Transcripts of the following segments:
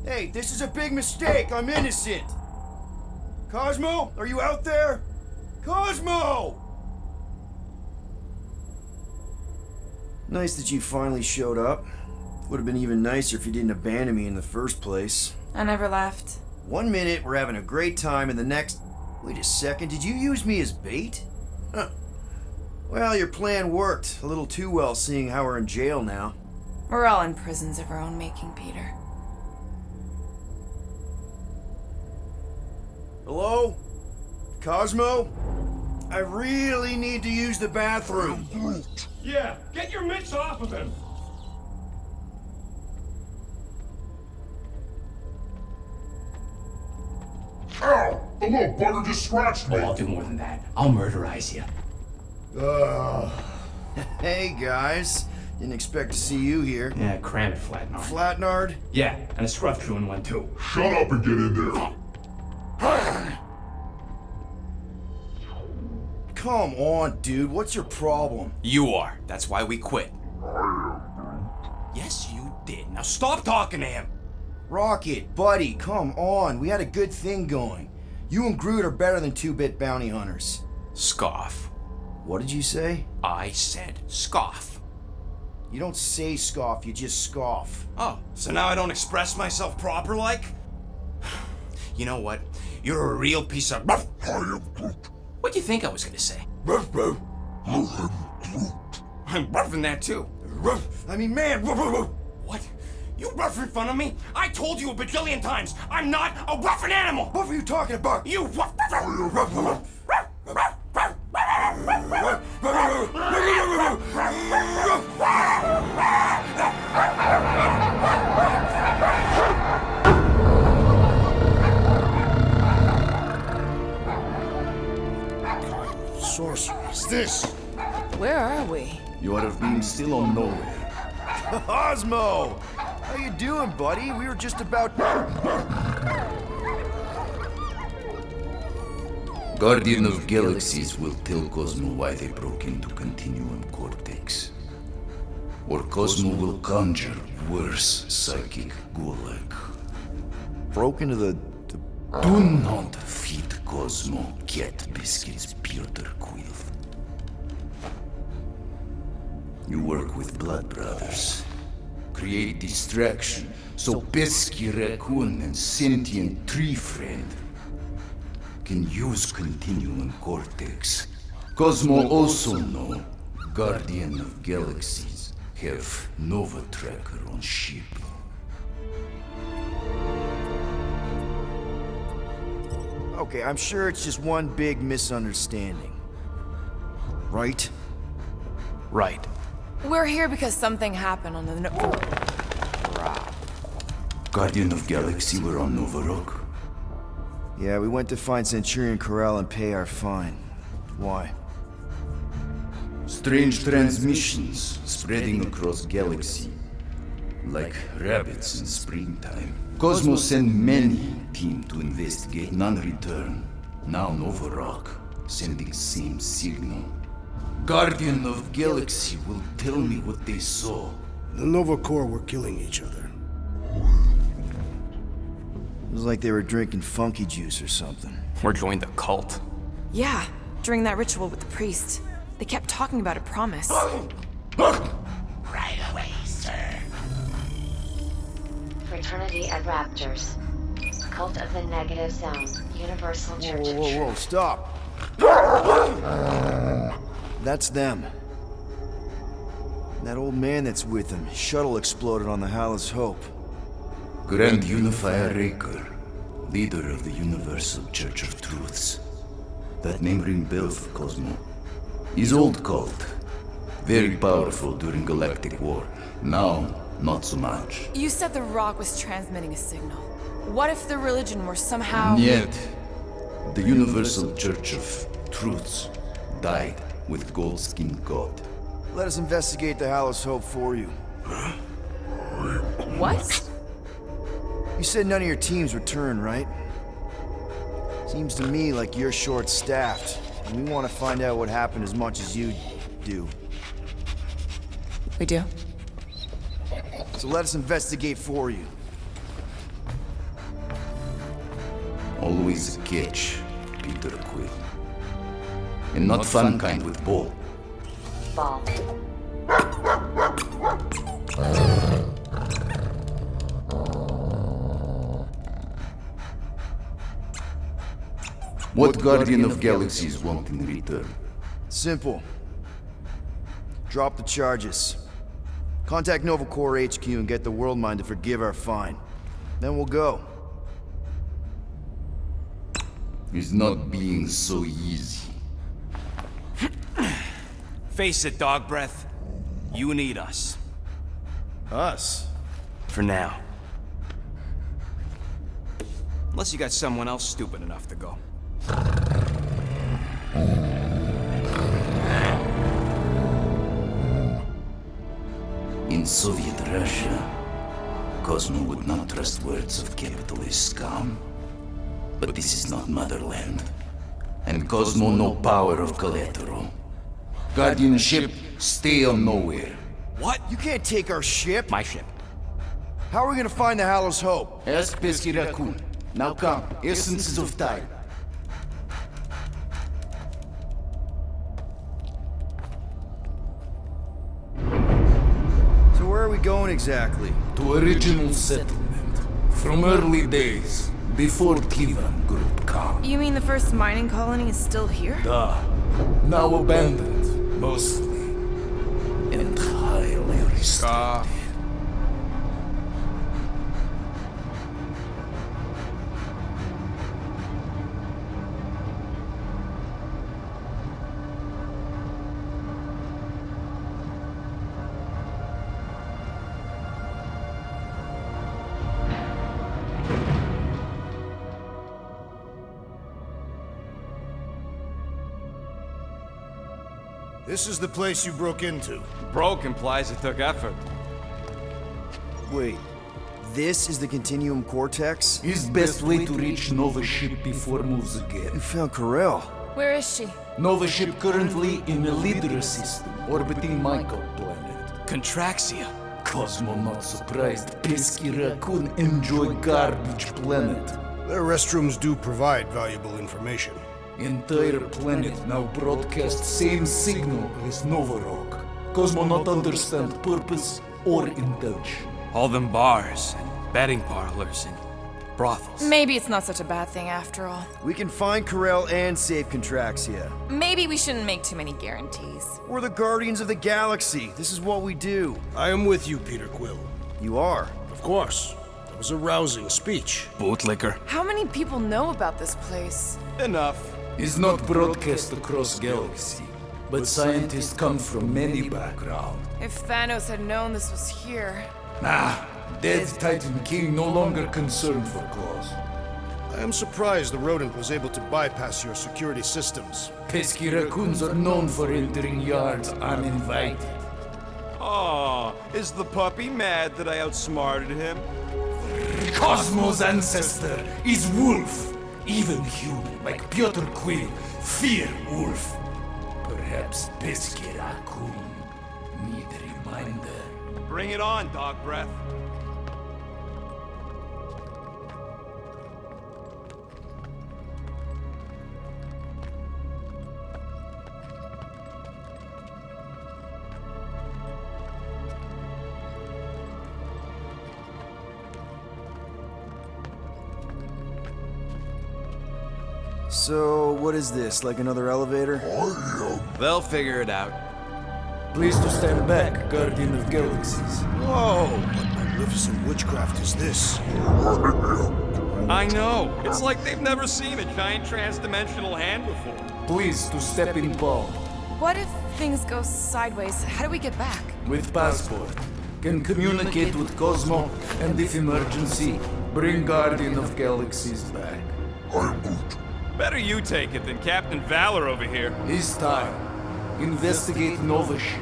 Hey, this is a big mistake. I'm innocent. Cosmo, are you out there? Cosmo! Nice that you finally showed up. Would have been even nicer if you didn't abandon me in the first place. I never left. 1 minute, we're having a great time, and the next... Wait a second, did you use me as bait? Huh. Well, your plan worked. A little too well, seeing how we're in jail now. We're all in prisons of our own making, Peter. Hello? Cosmo? I really need to use the bathroom. Yeah, get your mitts off of him! Ow! The little bugger just scratched me! Oh, I'll do more than that. I'll murderize you. Hey, guys. Didn't expect to see you here. Yeah, cram it, Flatnard. Flatnard? Yeah, and a scruff crew in one, too. Shut up and get in there! Come on, dude. What's your problem? You are. That's why we quit. Yes, you did. Now stop talking to him. Rocket, buddy, come on. We had a good thing going. You and Groot are better than two-bit bounty hunters. Scoff. What did you say? I said scoff. You don't say scoff, you just scoff. Oh, so now I don't express myself proper like? You know what? You're a real piece of... I am Groot. What do you think I was gonna say? Ruff, ruff. I am Groot. I'm roughing that too. I mean, man. What? You rough in front of me? I told you a bajillion times, I'm not a roughing animal! What were you talking about? You rough... Sorceress, this! Where are we? You have been still on nowhere. Cosmo! How you doing, buddy? We were just about... Guardian of Galaxies will tell Cosmo why they broke into Continuum Cortex. Or Cosmo will conjure worse psychic gulag. Broke into the... Do not feed Cosmo cat biscuits, Peter Quill. You work with Blood Brothers. Create distraction so Pesky Raccoon and Sentient Tree Friend can use Continuum Cortex. Cosmo also know Guardian of Galaxies have Nova Tracker on ship. Okay, I'm sure it's just one big misunderstanding. Right? Right. We're here because something happened on the Guardian of Galaxy were on Nova Rock. Yeah, we went to find Centurion Corral and pay our fine. Why? Strange transmissions spreading across galaxy, like rabbits in springtime. Cosmo sent many team to investigate, none return. Now Nova Rock, sending same signal. Guardian of Galaxy will tell me what they saw. The Nova Corps were killing each other. It was like they were drinking funky juice or something. Or joined the cult. Yeah, during that ritual with the priest. They kept talking about a promise. Right away, sir. Fraternity of Raptors. Cult of the Negative Zone. Universal Church of Whoa, Truth. stop! That's them. That old man that's with them. His shuttle exploded on the Hallis Hope. Grand Unifier Raker, leader of the Universal Church of Truths. That name ring bell for Cosmo. His old cult. Very powerful during Galactic War. Now, not so much. You said the rock was transmitting a signal. What if the religion were somehow... Yet, the Universal Church of Truths died with Gold-Skinned God. Let us investigate the Hallis Hope for you. What? You said none of your teams returned, right? Seems to me like you're short-staffed, and we want to find out what happened as much as you do. We do? So let us investigate for you. Always a catch, Peter Quill. And not fun kind with ball. Ball. What Guardian of Galaxies want in return? Simple. Drop the charges. Contact Nova Corps HQ and get the World Mind to forgive our fine. Then we'll go. It's not being so easy. Face it, dog breath. You need us. Us? For now. Unless you got someone else stupid enough to go. In Soviet Russia, Cosmo would not trust words of capitalist scum. But this is not motherland. And Cosmo no power of collateral. Guardianship, stay on nowhere. What? You can't take our ship! My ship. How are we gonna find the Hallows Hope? Ask Pesky Raccoon. Now come, essences of time. So where are we going exactly? To original settlement. From early days, before Tivan Group come. You mean the first mining colony is still here? Now abandoned, mostly. And highly restored. This is the place you broke into. Broke implies it took effort. Wait, this is the Continuum Cortex? His best way to reach Nova ship before moves You again. found Corel. Where is she? Nova ship currently in a Lydra system, orbiting Michael planet. Contraxia. Cosmo not surprised, Pesky Raccoon enjoy garbage planet. Their restrooms do provide valuable information. Entire planet now broadcast same signal as Nova Rock. Cosmo not understand purpose or intention. All them bars and betting parlors and brothels. Maybe it's not such a bad thing after all. We can find Corel and save Contraxia. Maybe we shouldn't make too many guarantees. We're the Guardians of the Galaxy. This is what we do. I am with you, Peter Quill. You are. Of course. That was a rousing speech. Bootlicker. How many people know about this place? Enough. Is not broadcast across galaxy, but scientists come from many backgrounds. If Thanos had known this was here... Dead Titan King no longer concerned for cause. I am surprised the rodent was able to bypass your security systems. Pesky raccoons are known for entering yards uninvited. Oh, is the puppy mad that I outsmarted him? Cosmo's ancestor is wolf. Even human, like Piotr Quill, fear wolf. Perhaps Pesky Raccoon need a reminder. Bring it on, dog breath. So, what is this? Like another elevator? They'll figure it out. Please to stand back, Guardian of Galaxies. Whoa! What magnificent witchcraft is this? I know. It's like they've never seen a giant trans-dimensional hand before. Please to step in palm. What if things go sideways? How do we get back? With passport. Can communicate with Cosmo, and if emergency, bring Guardian of Galaxies back. Better you take it than Captain Valor over here. This time, investigate Nova ship.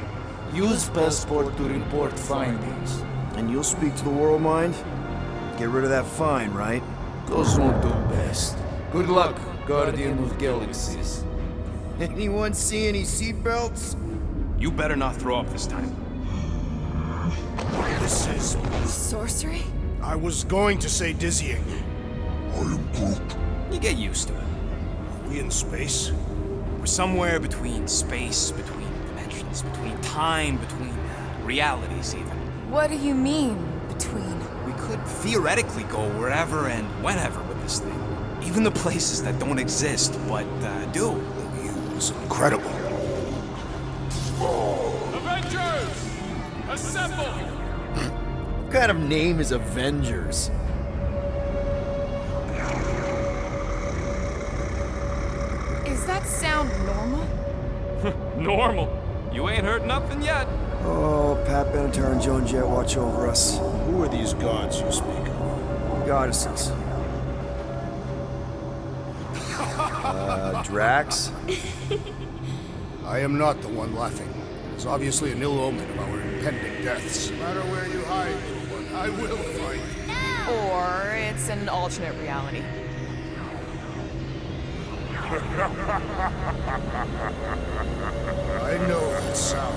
Use passport to report findings. And you'll speak to the World Mind? Get rid of that fine, right? Cosmo do best. Good luck, Guardian of Galaxies. Anyone see any seatbelts? You better not throw up this time. This is... Sorcery? I was going to say dizzying. You get used to it. Are we in space? We're somewhere between space, between dimensions, between time, between realities even. What do you mean, between? We could theoretically go wherever and whenever with this thing. Even the places that don't exist, but do. The view is incredible. Avengers! Assemble! What kind of name is Avengers? Is that sound normal? Normal. You ain't heard nothing yet. Oh, Pat Benatar and Joan Jett watch over us. Who are these gods you speak of? Goddesses. Drax? I am not the one laughing. It is obviously an ill omen of our impending deaths. No matter where you hide, little one, I will find you. Or it's an alternate reality. I know that sound.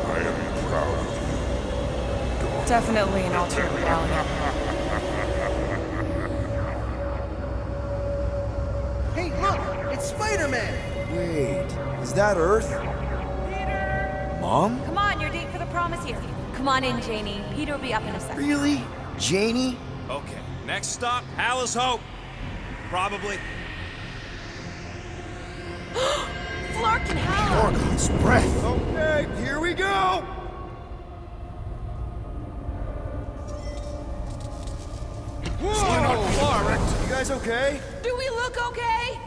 I am proud of you. Definitely an alternate reality. Hey, look! It's Spider-Man! Wait, is that Earth? Mom? Come on, your date for the prom is here. Come on in, Janie. Peter will be up in a second. Really? Janie? Okay, next stop, Hal's Hope. Probably. Flark and Hal! Gorgon's breath. Okay, here we go! Whoa! You guys okay? Do we look okay?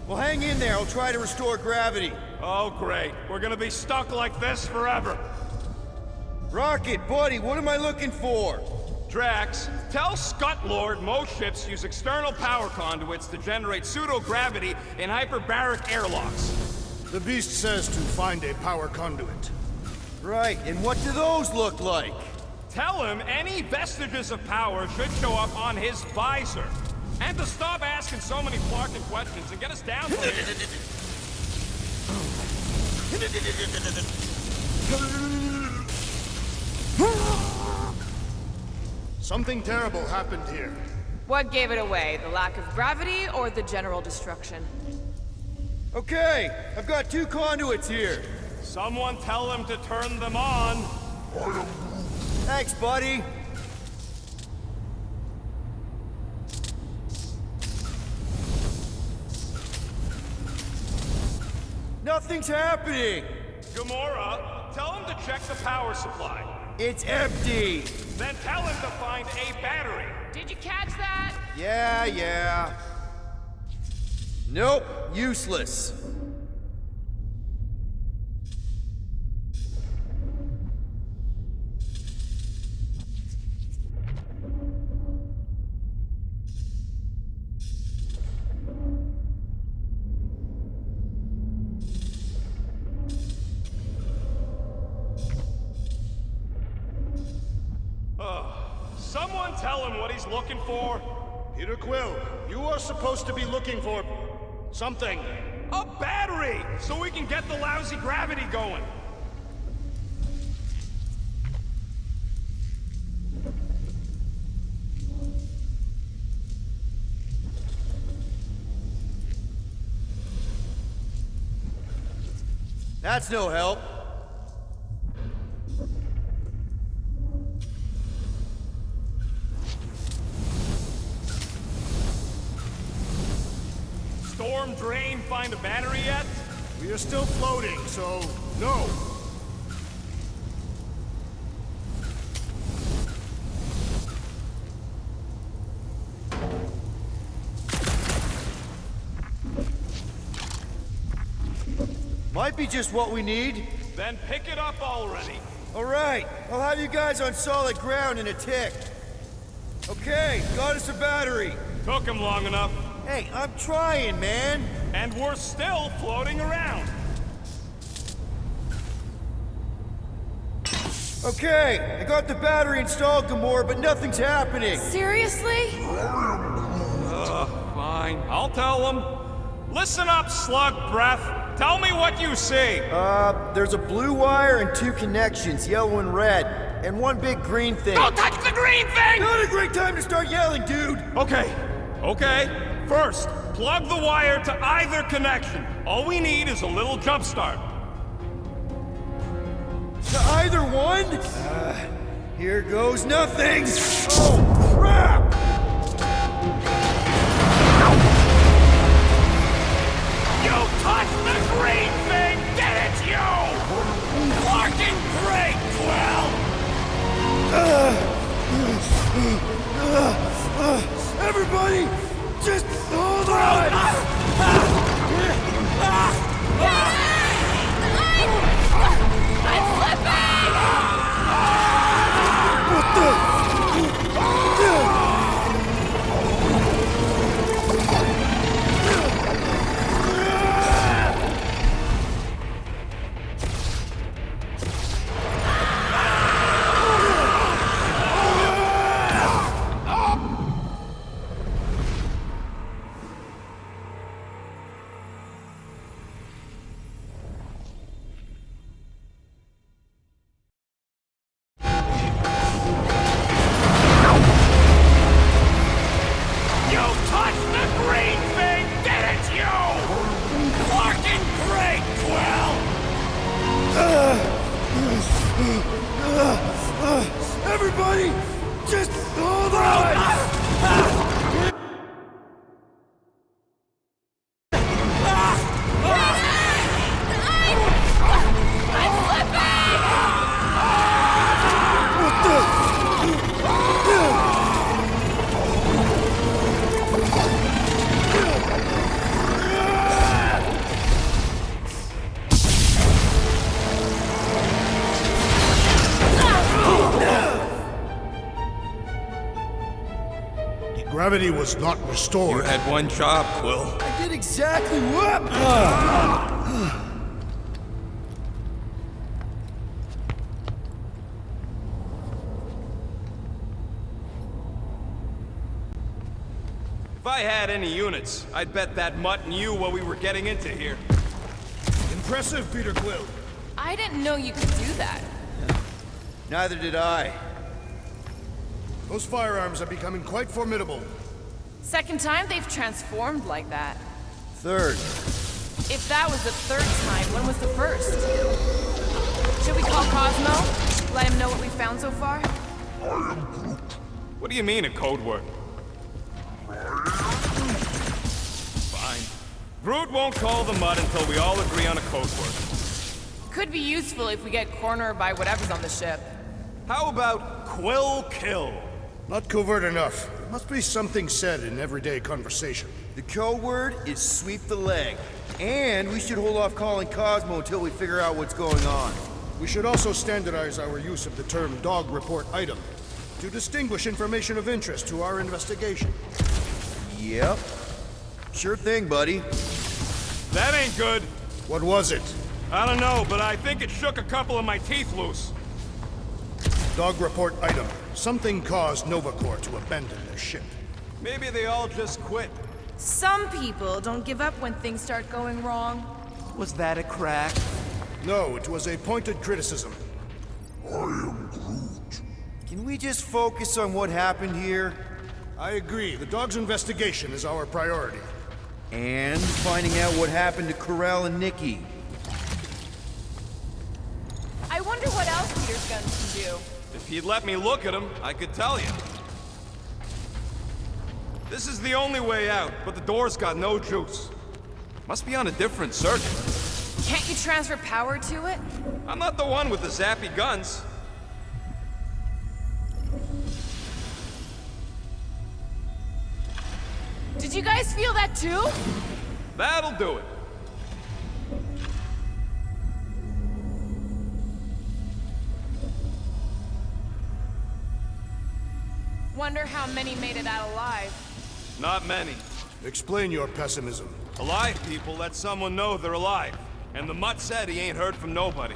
Well, hang in there. I'll try to restore gravity. Oh, great. We're gonna be stuck like this forever. Rocket, buddy, what am I looking for? Drax, tell Scutlord most ships use external power conduits to generate pseudo-gravity in hyperbaric airlocks. The beast says to find a power conduit. Right, and what do those look like? Tell him any vestiges of power should show up on his visor. And to stop asking so many Clarkin questions and get us down from here. Something terrible happened here. What gave it away? The lack of gravity or the general destruction? Okay, I've got 2 conduits here. Someone tell him to turn them on. Thanks, buddy. Nothing's happening. Gamora, tell him to check the power supply. It's empty. Then tell him to find a battery. Did you catch that? Yeah. Nope, useless. Someone tell him what he's looking for. Peter Quill, you are supposed to be looking for something. A battery, so we can get the lousy gravity going. That's no help. Storm drain find a battery yet? We are still floating, so no. Might be just what we need. Then pick it up already. All right, I'll have you guys on solid ground in a tick. Okay, got us a battery. Took him long enough. Hey, I'm trying, man. And we're still floating around. Okay, I got the battery installed, Gamora, but nothing's happening. Seriously? Fine, I'll tell him. Listen up, slug breath. Tell me what you see. There's a blue wire and 2 connections, yellow and red, and 1 big green thing. Don't touch the green thing! Not a great time to start yelling, dude. Okay, Okay, first, plug the wire to either connection. All we need is a little jump start. To either one? Here goes nothing! Oh, crap! You touched the green thing, didn't you? Fucking great, Quill! Everybody, just hold on! I'm slipping! What the? You touched the green thing, didn't you? Fucking great, Quill! Everybody, just hold on! Gravity was not restored. You had one job, Quill. I did exactly what? If I had any units, I'd bet that mutt knew what we were getting into here. Impressive, Peter Quill. I didn't know you could do that. Neither did I. Those firearms are becoming quite formidable. Second time they've transformed like that. Third. If that was the third time, when was the first? Should we call Cosmo? Let him know what we found so far? What do you mean, a code word? Fine. Groot won't call the mud until we all agree on a code word. Could be useful if we get cornered by whatever's on the ship. How about Quill Kill? Not covert enough. There must be something said in everyday conversation. The code word is sweep the leg. And we should hold off calling Cosmo until we figure out what's going on. We should also standardize our use of the term dog report item to distinguish information of interest to our investigation. Yep. Sure thing, buddy. That ain't good. What was it? I don't know, but I think it shook a couple of my teeth loose. Dog report item. Something caused Novacore to abandon their ship. Maybe they all just quit. Some people don't give up when things start going wrong. Was that a crack? No, it was a pointed criticism. Can we just focus on what happened here? I agree. The dog's investigation is our priority. And finding out what happened to Corell and Nikki. I wonder what else Peter's guns can do. If he'd let me look at him, I could tell you. This is the only way out, but the door's got no juice. Must be on a different circuit. Can't you transfer power to it? I'm not the one with the zappy guns. Did you guys feel that too? That'll do it. Wonder how many made it out alive. Not many. Explain your pessimism. Alive people let someone know they're alive. And the mutt said he ain't heard from nobody.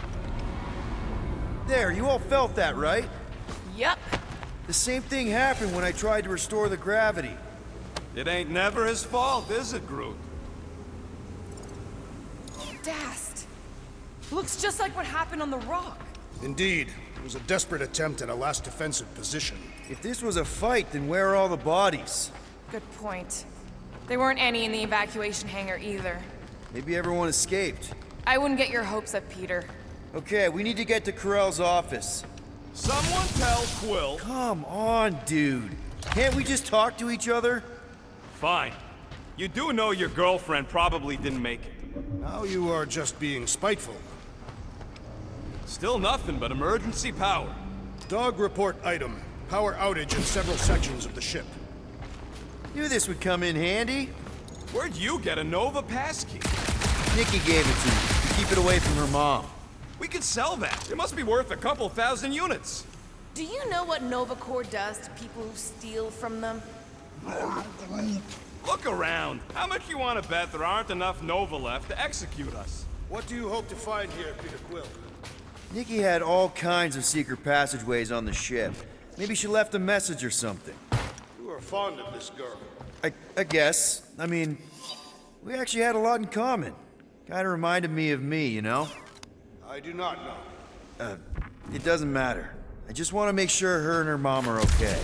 There, you all felt that, right? Yup. The same thing happened when I tried to restore the gravity. It ain't never his fault, is it, Groot? Dast. Looks just like what happened on the rock. Indeed. It was a desperate attempt at a last defensive position. If this was a fight, then where are all the bodies? Good point. There weren't any in the evacuation hangar either. Maybe everyone escaped. I wouldn't get your hopes up, Peter. Okay, we need to get to Carell's office. Someone tell Quill. Come on, dude. Can't we just talk to each other? Fine. You do know your girlfriend probably didn't make it. Now you are just being spiteful. Still nothing but emergency power. Dog report item. Power outage in several sections of the ship. Knew this would come in handy. Where'd you get a Nova passkey? Nikki gave it to me to keep it away from her mom. We could sell that. It must be worth a couple thousand units. Do you know what Nova Corps does to people who steal from them? Look around. How much you want to bet there aren't enough Nova left to execute us? What do you hope to find here, Peter Quill? Nikki had all kinds of secret passageways on the ship. Maybe she left a message or something. You are fond of this girl. I guess. I mean, we actually had a lot in common. Kinda reminded me of me, you know? I do not know. It doesn't matter. I just want to make sure her and her mom are okay.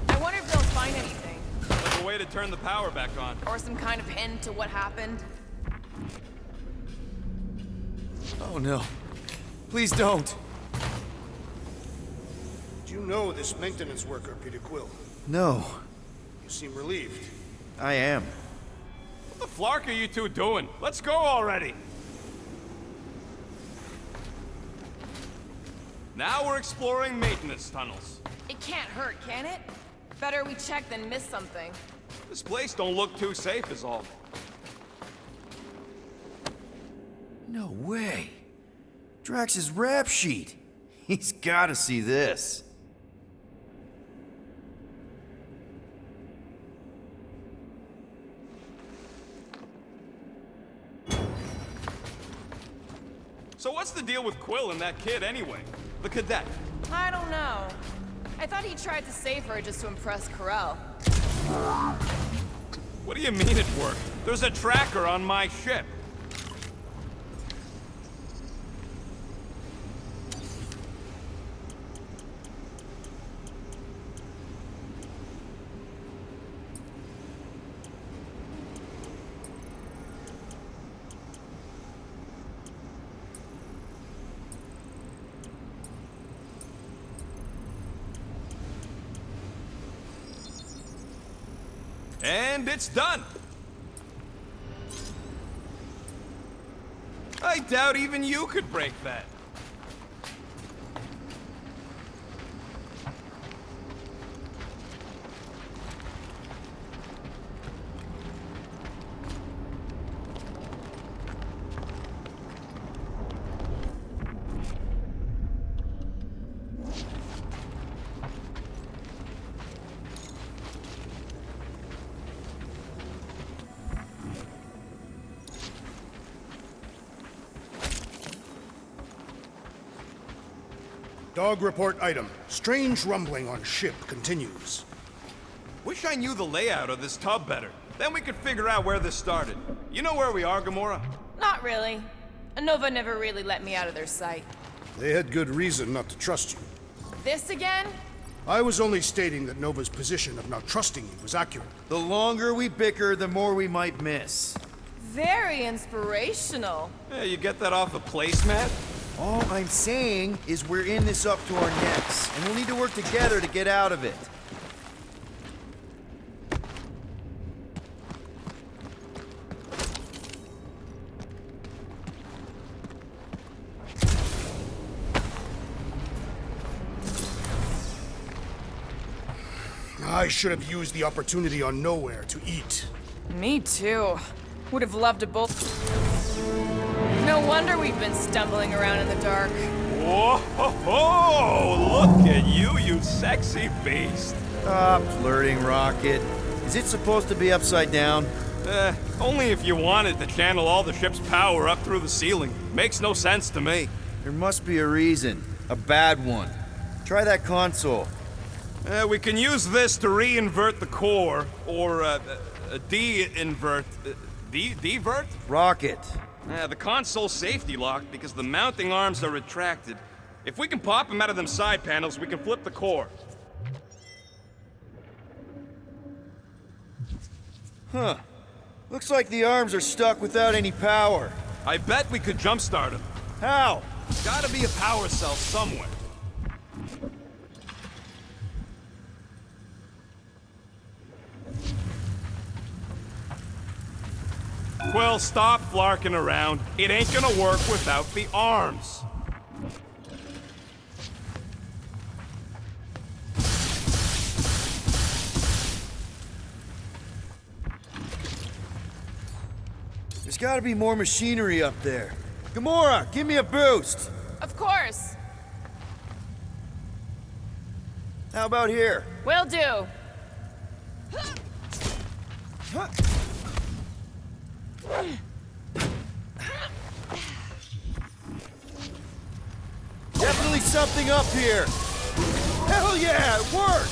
I wonder if they'll find anything. Like a way to turn the power back on. Or some kind of hint to what happened. Oh no. Please don't. Do you know this maintenance worker, Peter Quill? No. You seem relieved. I am. What the flark are you two doing? Let's go already. Now we're exploring maintenance tunnels. It can't hurt, can it? Better we check than miss something. This place don't look too safe is all. No way. Drax's rap sheet. He's gotta see this. So what's the deal with Quill and that kid anyway? The cadet. I don't know. I thought he tried to save her just to impress Carell. What do you mean it worked? There's a tracker on my ship. And it's done! I doubt even you could break that. Dog report item. Strange rumbling on ship continues. Wish I knew the layout of this tub better. Then we could figure out where this started. You know where we are, Gamora? Not really. Nova never really let me out of their sight. They had good reason not to trust you. This again? I was only stating that Nova's position of not trusting you was accurate. The longer we bicker, the more we might miss. Very inspirational. Yeah, you get that off a placemat? All I'm saying is we're in this up to our necks, and we'll need to work together to get out of it. I should have used the opportunity on Nowhere to eat. Me too. Would have loved to both. No wonder we've been stumbling around in the dark. Whoa! Look at you, you sexy beast. Stop flirting, Rocket. Is it supposed to be upside down? Only if you wanted to channel all the ship's power up through the ceiling. Makes no sense to me. There must be a reason. A bad one. Try that console. We can use this to re-invert the core, or de-invert... de-vert? Rocket, The console's safety locked because the mounting arms are retracted. If we can pop them out of them side panels, we can flip the core. Huh. Looks like the arms are stuck without any power. I bet we could jumpstart them. How? Gotta be a power cell somewhere. Well, stop flarking around. It ain't gonna work without the arms. There's gotta be more machinery up there. Gamora, give me a boost! Of course. How about here? Will do. Huh. Definitely something up here! Hell yeah, it worked!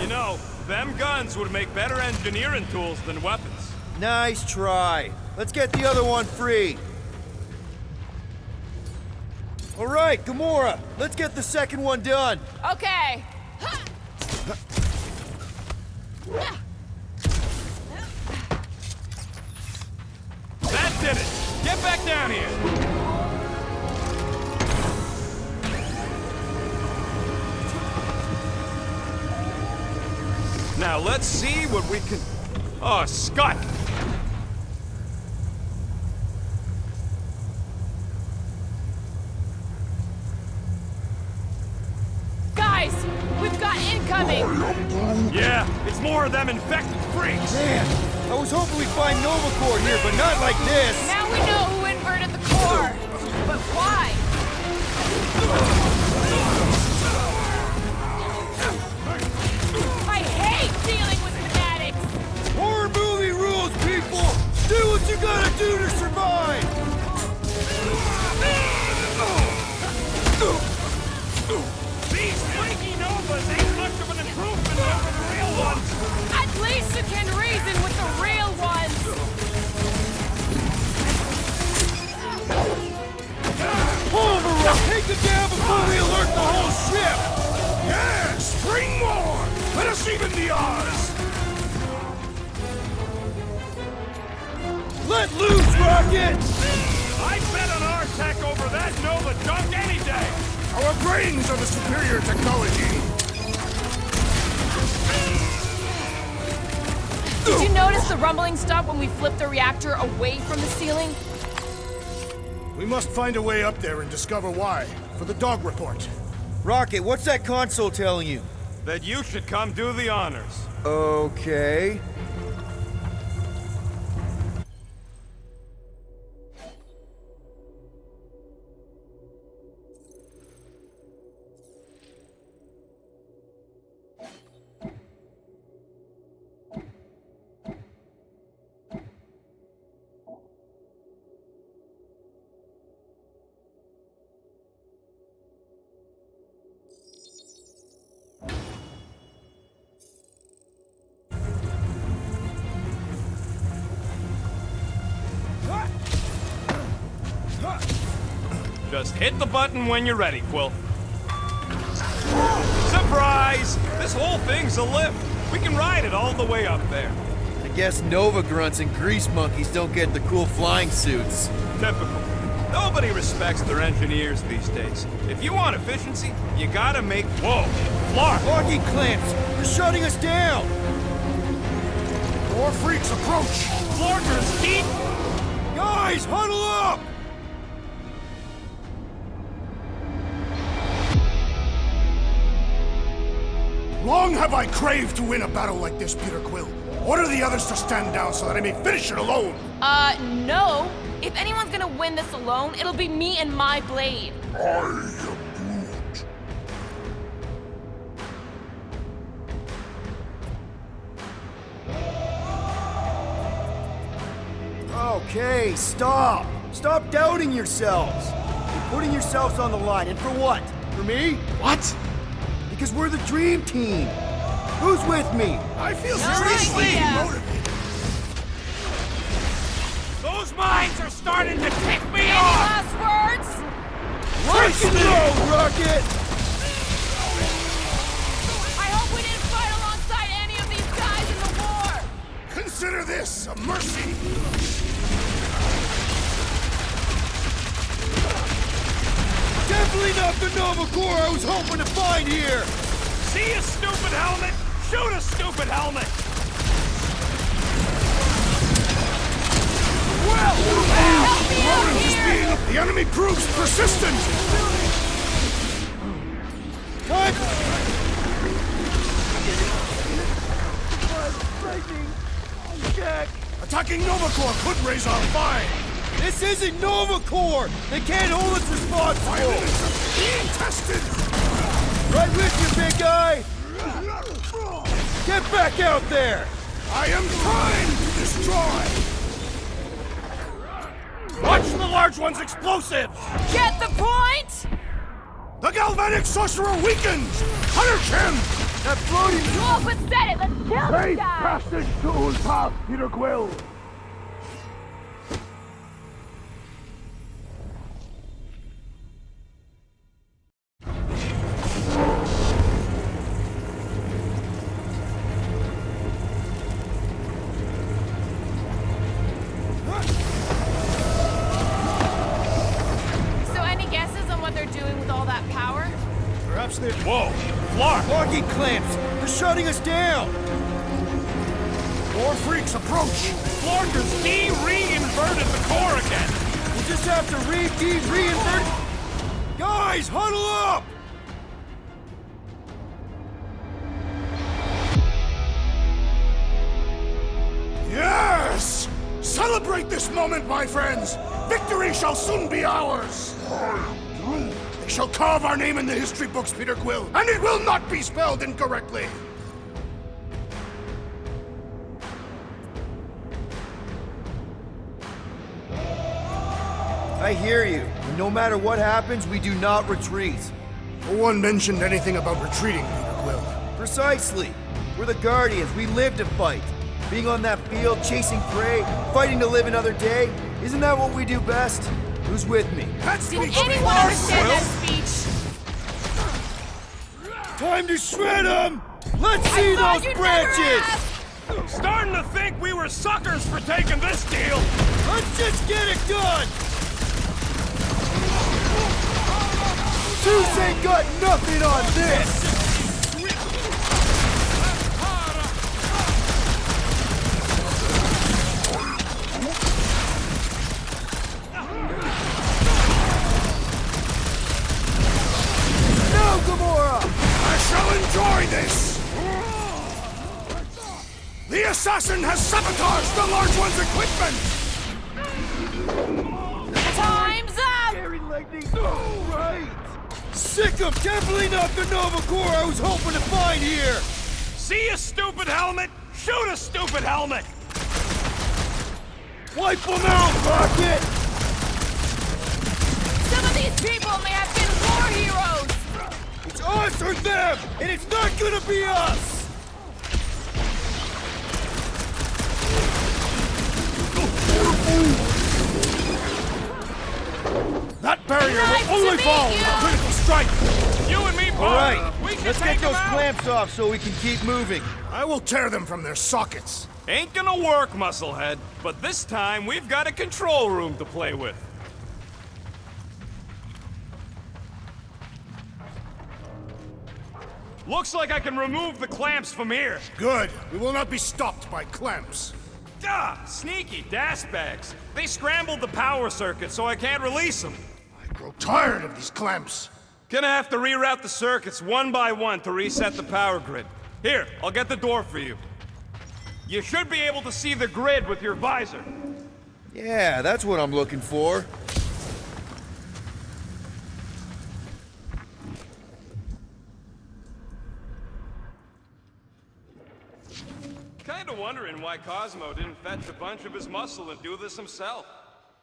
You know, them guns would make better engineering tools than weapons. Nice try. Let's get the other one free. All right, Gamora, let's get the second one done. Okay. That did it! Get back down here! Now let's see what we can... Oh, Scott! Guys, we've got incoming! Yeah, it's more of them infected freaks! Man, I was hoping we'd find Novacore here, but not like this. Now we know who inverted the core. But why? I hate dealing with fanatics! Horror movie rules, people! Do what you gotta do to survive! These freaky Novas ain't much of an improvement over the real ones! At least you can reason with the real ones! Overrun! Take the down before we alert the whole ship! Yes! Bring more! Let us even the odds! Let loose, Rocket! I'd bet on our tech over that Nova junk any day! Our brains are the superior technology! Did you notice the rumbling stopped when we flipped the reactor away from the ceiling? We must find a way up there and discover why, for the dog report. Rocket, what's that console telling you? That you should come do the honors. Okay. Just hit the button when you're ready, Quill. Surprise! This whole thing's a lift. We can ride it all the way up there. I guess Nova grunts and grease monkeys don't get the cool flying suits. Typical. Nobody respects their engineers these days. If you want efficiency, you gotta make... Whoa! Flark! Locking clamps! They're shutting us down! More freaks approach! Flarkers, keep... Guys, huddle up! Long have I craved to win a battle like this, Peter Quill. Order the others to stand down so that I may finish it alone. No. If anyone's gonna win this alone, it'll be me and my blade. Okay, stop! Stop doubting yourselves! You're putting yourselves on the line, and for what? For me? What? Because we're the dream team! Who's with me? I feel No seriously idea. motivated. Those minds are starting to tick me Any off! last words? Take it low, Rocket! I hope we didn't fight alongside any of these guys in the war! Consider this a mercy. Definitely not the Nova Corps I was hoping to find here! See a stupid helmet? Shoot a stupid helmet! Help me out here! The enemy proves persistent. What? Attacking Nova Corps could raise our fine. This isn't Nova Corps! They can't hold us responsible! Violence is being tested. Right with you, big guy! Get back out there! I am trying to destroy. Watch the large one's explosives! Get the point? The galvanic sorcerer weakens. Punish him. That floating... You all but said it! Let's kill this guy! passage to Ulpaf, Peter Quill. So any guesses on what they're doing with all that power? Perhaps they're... Whoa! Clark! Locking clamps! They're shutting us down! More freaks approach. Clark has de-reinverted the core again! We'll just have to reinvert... Guys, huddle up! Yes! Celebrate this moment, my friends! Victory shall soon be ours! They shall carve our name in the history books, Peter Quill, and it will not be spelled incorrectly! I hear you. No matter what happens, we do not retreat. No one mentioned anything about retreating, Peter Quill. Precisely. We're the Guardians. We live to fight. Being on that field, chasing prey, fighting to live another day, isn't that what we do best? Who's with me? That's Did anyone understand that speech? Time to shred them! Let's see thought those you'd branches! never ask. Starting to think we were suckers for taking this deal! Let's just get it done! Zeus ain't got nothing on this! No, Gamora! I shall enjoy this! The assassin has sabotaged the large one's equipment! Time's up! Scary lightning! Oh, right! Sick of definitely not the Nova Corps I was hoping to find here! See a stupid helmet? Shoot a stupid helmet! Wipe them out, Rocket! Some of these people may have been war heroes! It's us or them, and it's not gonna be us! That barrier Nice will only to fall meet with you. a critical strike! You and me both! All right, We can let's take get those them out. clamps off so we can keep moving. I will tear them from their sockets. Ain't gonna work, Musclehead. But this time, we've got a control room to play with. Looks like I can remove the clamps from here. Good. We will not be stopped by clamps. Ah, sneaky das bags. They scrambled the power circuit, so I can't release them. I grow tired of these clamps. Gonna have to reroute the circuits one by one to reset the power grid. Here, I'll get the door for you. You should be able to see the grid with your visor. Yeah, that's what I'm looking for. Kinda wondering why Cosmo didn't fetch a bunch of his muscle and do this himself.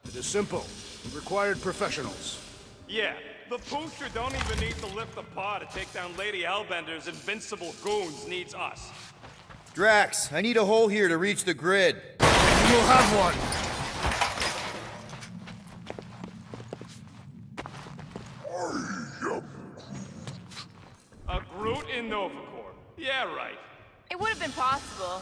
It is simple. It required professionals. Yeah, the poocher don't even need to lift a paw to take down Lady Hellbender's invincible goons needs us. Drax, I need a hole here to reach the grid. You will have one. A Groot in Novacore. Yeah, right. It would have been possible.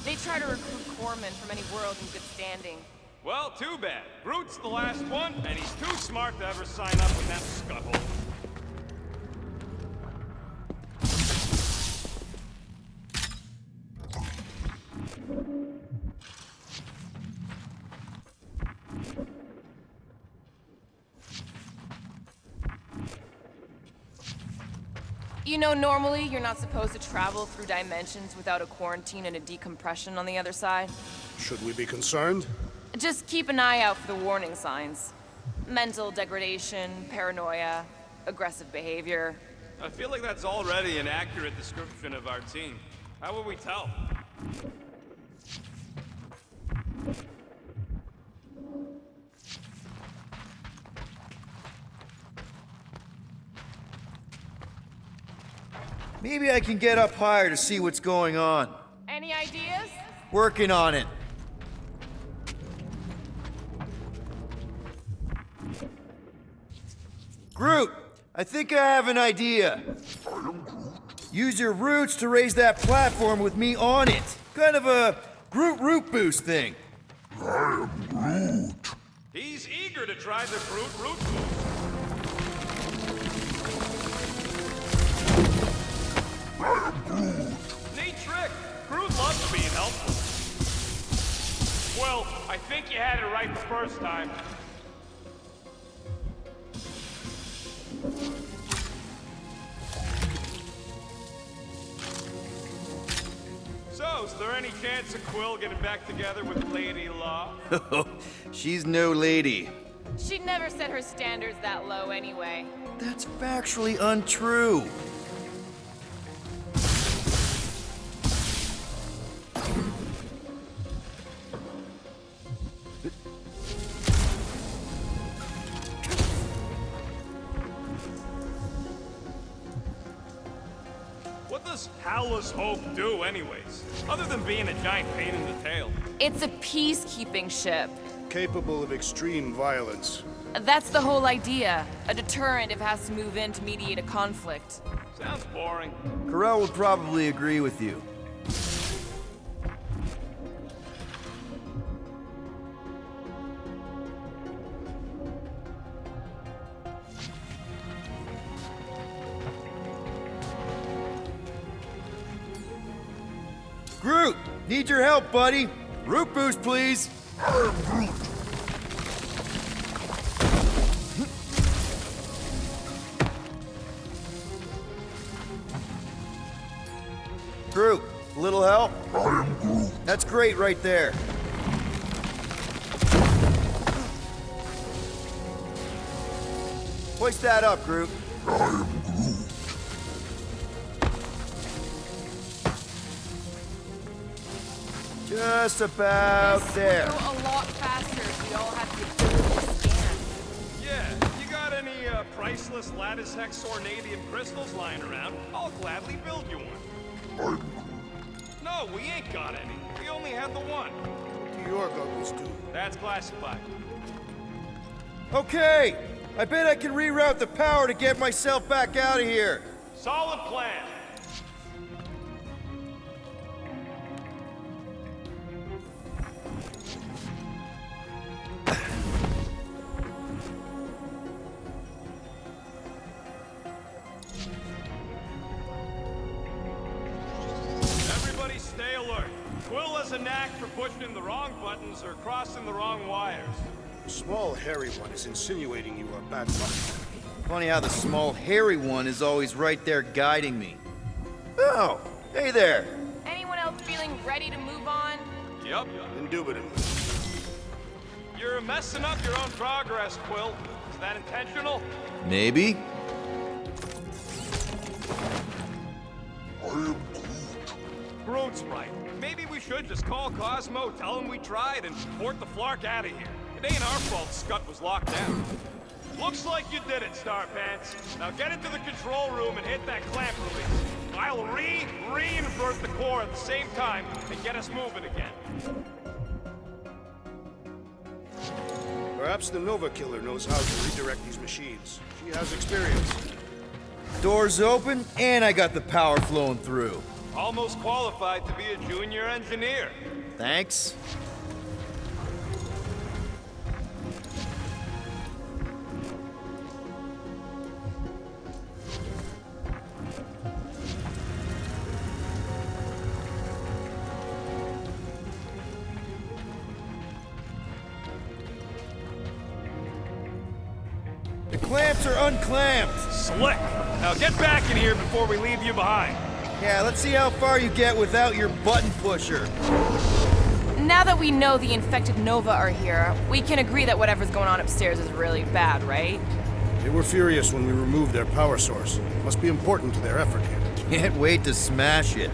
They try to recruit corpsmen from any world in good standing. Well, too bad. Groot's the last one, and he's too smart to ever sign up with them scuttholes. You know, normally you're not supposed to travel through dimensions without a quarantine and a decompression on the other side. Should we be concerned? Just keep an eye out for the warning signs. Mental degradation, paranoia, aggressive behavior. I feel like that's already an accurate description of our team. How would we tell? Maybe I can get up higher to see what's going on. Any ideas? Working on it. Groot, I think I have an idea. Use your roots to raise that platform with me on it. Kind of a Groot root boost thing. I am Groot. He's eager to try the Groot root boost. Neat trick. Groot loves being helpful. Well, I think you had it right the first time. So, is there any chance of Quill getting back together with Lady Law? She's no lady. She'd never set her standards that low anyway. That's factually untrue. What does Howler's Hope do anyways? Other than being a giant pain in the tail. It's a peacekeeping ship. Capable of extreme violence. That's the whole idea. A deterrent if it has to move in to mediate a conflict. Sounds boring. Carell would probably agree with you. Groot, need your help, buddy. Root boost, please. I am Groot. Groot, a little help? I am Groot. That's great right there. Hoist that up, Groot. I am Groot. Just about This there. would go a lot faster if we all had to ability scan. Yeah, you got any priceless lattice hex ornadium crystals lying around? I'll gladly build you one. I'm Groot. No, we ain't got any. We only had the one. To your goggles, too. That's classified. Okay, I bet I can reroute the power to get myself back out of here. Solid plan. Everybody stay alert. Quill has a knack for pushing the wrong buttons or crossing the wrong wires. The small, hairy one is insinuating you are bad luck. Funny how the small, hairy one is always right there guiding me. Oh, hey there. Anyone else feeling ready to move on? Yep. Indubitably. You're messing up your own progress, Quill. Is that intentional? Maybe. I am Groot. Groot's right. Maybe we should just call Cosmo, tell him we tried, and port the Flark out of here. It ain't our fault Scott was locked down. Looks like you did it, Starpants. Now get into the control room and hit that clamp release. I'll re-invert the core at the same time and get us moving again. Perhaps the Nova Killer knows how to redirect these machines. She has experience. Doors open, and I got the power flowing through. Almost qualified to be a junior engineer. Thanks. The clamps are unclamped. Slick. Now get back in here before we leave you behind. Yeah, let's see how far you get without your button pusher. Now that we know the infected Nova are here, we can agree that whatever's going on upstairs is really bad, right? They were furious when we removed their power source. Must be important to their effort here. Can't wait to smash it.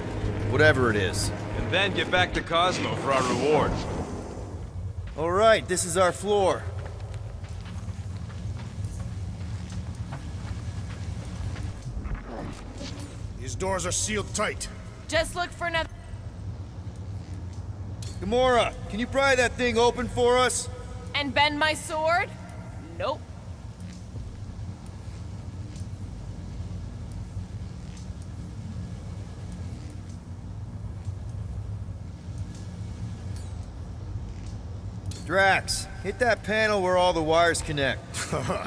Whatever it is. And then get back to Cosmo for our reward. All right, this is our floor. These doors are sealed tight. Just look for another. Gamora, can you pry that thing open for us? And bend my sword? Nope. Drax, hit that panel where all the wires connect.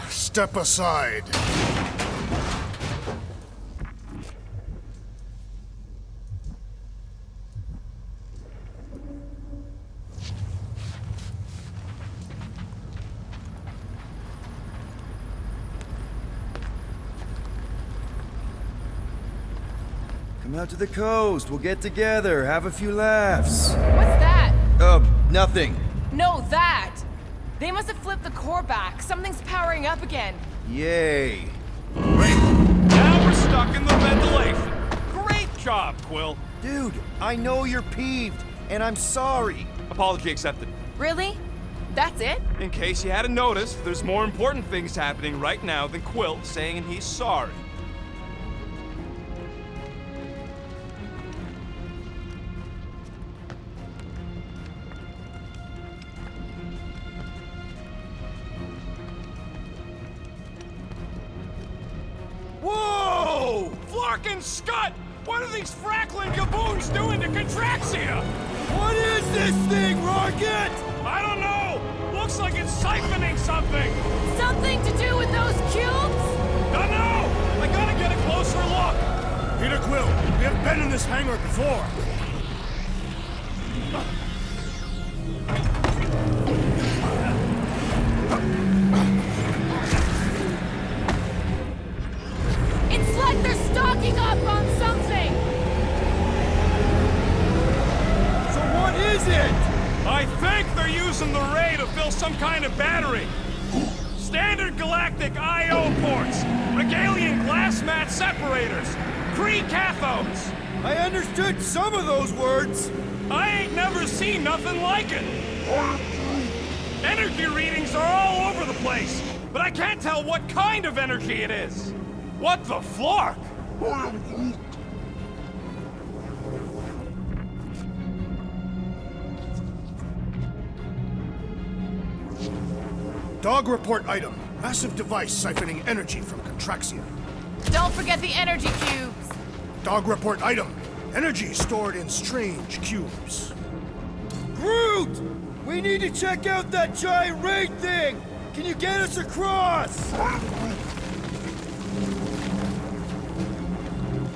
Step aside. Come out to the coast, we'll get together, have a few laughs. What's that? Nothing. No, that! They must have flipped the core back. Something's powering up again. Yay. Great. Now we're stuck in the ventilation. Great job, Quill. Dude, I know you're peeved, and I'm sorry. Apology accepted. Really? That's it? In case you hadn't noticed, there's more important things happening right now than Quill saying he's sorry. Whoa! Flark and Scott! What are these frackling gaboons doing to Contraxia? What is this thing, Rocket? I don't know! Looks like it's siphoning something! Something to do with those cubes? Don't know! I gotta get a closer look! Peter Quill, we have been in this hangar before. It's like they're stocking up on something! So what is it? I think they're using the ray to fill some kind of battery. Standard galactic I.O. ports, Regalian glass mat separators, Kree cathodes. I understood some of those words. I ain't never seen nothing like it. Energy readings are all over the place, but I can't tell what kind of energy it is. What the flark? Dog report item. Massive device siphoning energy from Contraxia. Don't forget the energy cubes! Dog report item. Energy stored in strange cubes. Groot! We need to check out that giant raid thing! Can you get us across?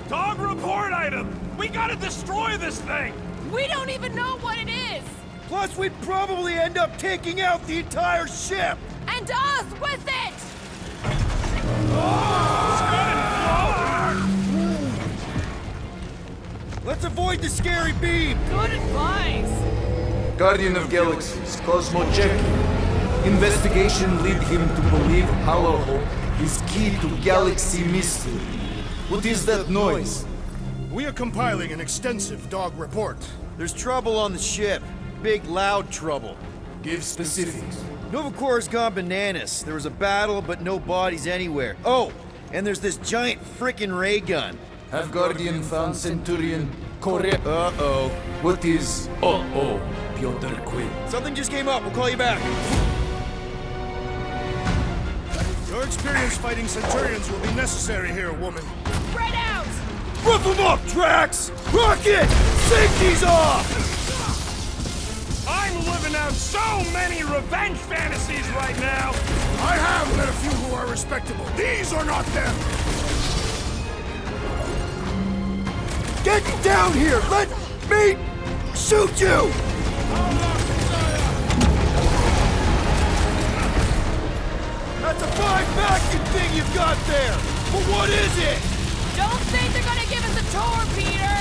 Dog report item! We gotta destroy this thing! We don't even know what it is! Plus, we'd probably end up taking out the entire ship! And us with it! Let's avoid the scary beam! Good advice! Guardian of Galaxies, Cosmo Jackie. Investigation lead him to believe Hollow is key to galaxy mystery. What is that noise? We are compiling an extensive dog report. There's trouble on the ship. Big, loud trouble. Give specifics. Nova Corps gone bananas. There was a battle, but no bodies anywhere. Oh, and there's this giant frickin' ray gun. Have Guardian found Centurion correct? Uh-oh. What is uh-oh, Piotr Quill? Something just came up. We'll call you back. Your experience fighting Centurions will be necessary here, woman. Spread out! Rip them up, Drax! Rocket! Safety's off! I'm living out so many revenge fantasies right now! I have met a few who are respectable. These are not them! Get down here! Let me shoot you! That's a fine vacuum thing you've got there! But what is it? Don't think they're gonna give us a tour, Peter!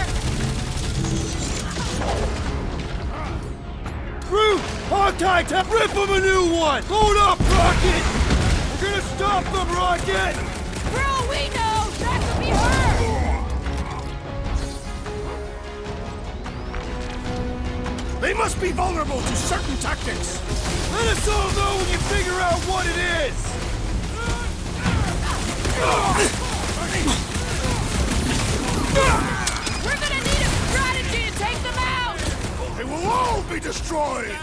Groot! Hogtie, rip him a new one! Load up, Rocket! We're gonna stop them, Rocket! For all we know, that could be her! They must be vulnerable to certain tactics. Let us all know when you figure out what it is! We're gonna need a strategy to take them out! They will all be destroyed!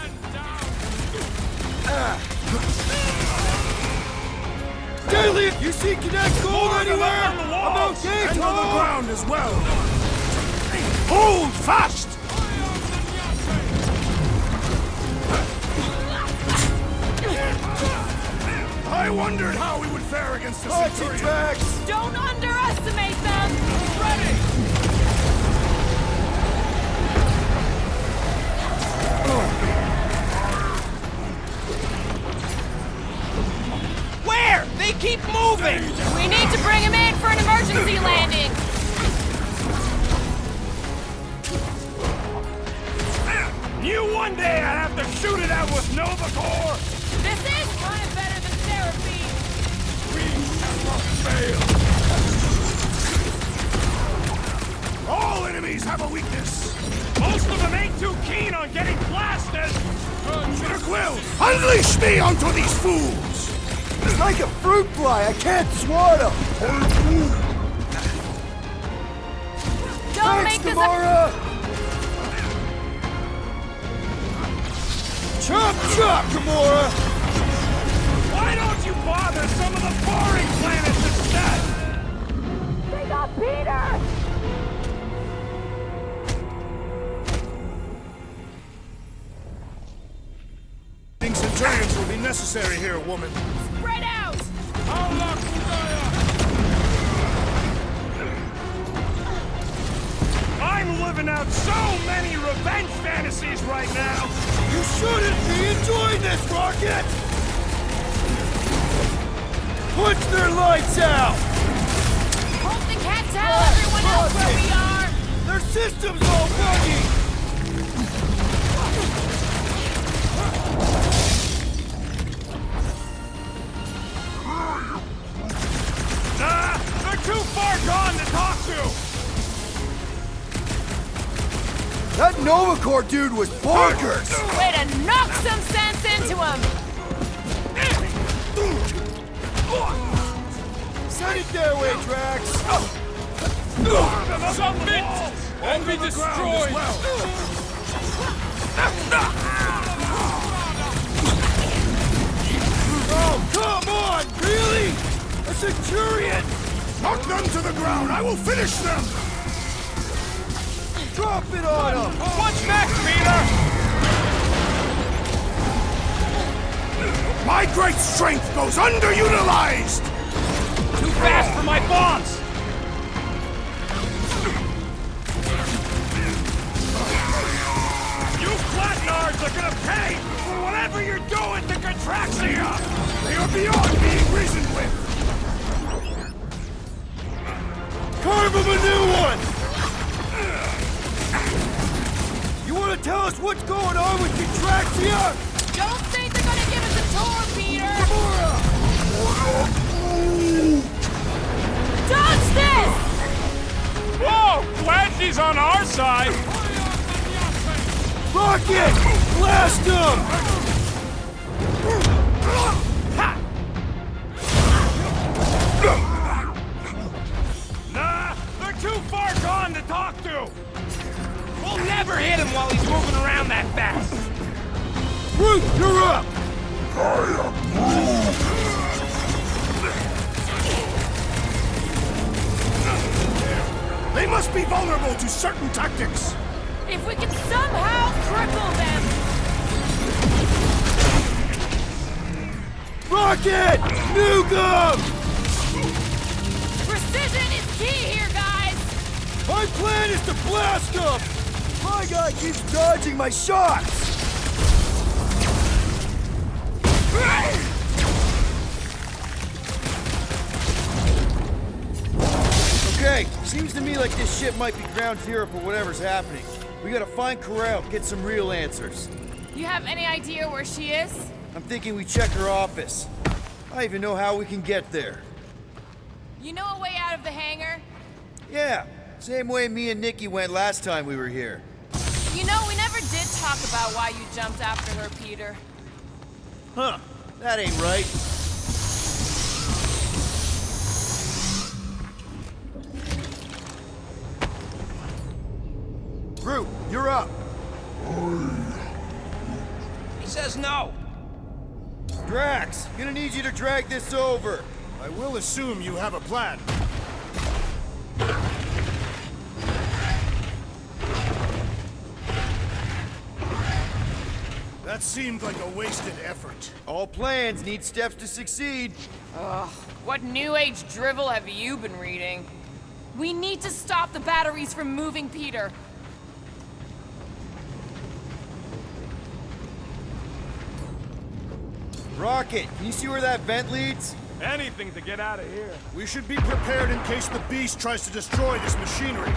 Daily, you see Connect Gold anywhere? I'm okay, And on the Tom! ground as well! Hold fast! I wondered how we would fare against the Watch it, Centurion. Drax! Don't underestimate them! Ready! Where? They keep moving! We need to bring him in for an emergency landing! Knew one day I'd have to shoot it out with Nova Corps! This is kind of better than therapy! We cannot fail! All enemies have a weakness. Most of them ain't too keen on getting blasted! Peter Quill, unleash me onto these fools! It's like a fruit fly, I can't swat him! Don't Thanks, make this Gamora! Chop, chop, Gamora! Why don't you bother some of the boring planets instead? They got Peter! Centurions will be necessary here, woman. Spread out! I'm living out so many revenge fantasies right now! You shouldn't be enjoying this, Rocket! Punch their lights out! Hope they can't tell everyone else where we are! Their system's all buggy! Nah, they're too far gone to talk to! That Nova Corps dude was bonkers! Way to knock some sense into him! Send it their way, Drax! Submit! And be destroyed! Oh, come on! Really? A Centurion? Knock them to the ground! I will finish them! Drop it on him! What's next, Peter? My great strength goes underutilized! Too fast for my bombs! You flatnards are gonna pay for whatever you're doing to Contraxia! They are beyond being reasoned with! Carve him a new one! You want to tell us what's going on with Contraxia? Don't think they're gonna give us a tour, Peter! Dodge this! Whoa! Glad she's on our side! Rocket! Blast him! Nah, they're too far gone to talk to! We'll never hit him while he's moving around that fast! Groot, you're up! must be vulnerable to certain tactics. If we can somehow cripple them! Rocket! Nuke 'em! Precision is key here, guys! My plan is to blast them! My guy keeps dodging my shots! Okay, seems to me like this ship might be ground zero for whatever's happening. We gotta find Corral, get some real answers. You have any idea where she is? I'm thinking we check her office. I even know how we can get there. You know a way out of the hangar? Yeah, same way me and Nikki went last time we were here. You know, we never did talk about why you jumped after her, Peter. Huh, that ain't right. Groot, you're up. He says no. Drax, gonna need you to drag this over. I will assume you have a plan. That seemed like a wasted effort. All plans need steps to succeed. Ugh, what new age drivel have you been reading? We need to stop the batteries from moving Peter. Rocket, can you see where that vent leads? Anything to get out of here. We should be prepared in case the beast tries to destroy this machinery.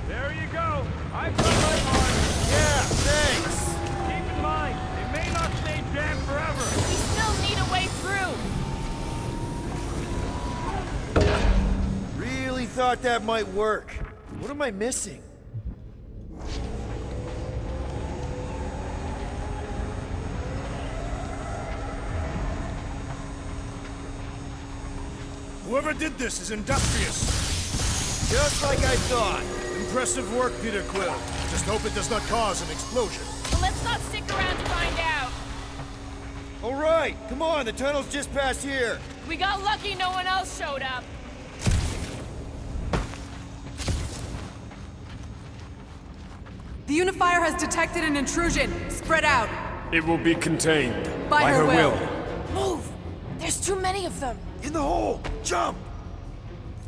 There you go. I've done my part. Yeah, thanks. Keep in mind, it may not stay jammed forever. We still need a way through. Really thought that might work. What am I missing? Whoever did this is industrious. Just like I thought. Impressive work, Peter Quill. Just hope it does not cause an explosion. But let's not stick around to find out. All right, come on, the tunnel's just past here. We got lucky no one else showed up. The Unifier has detected an intrusion. Spread out. It will be contained. By her will. Move! There's too many of them. In the hole! Jump!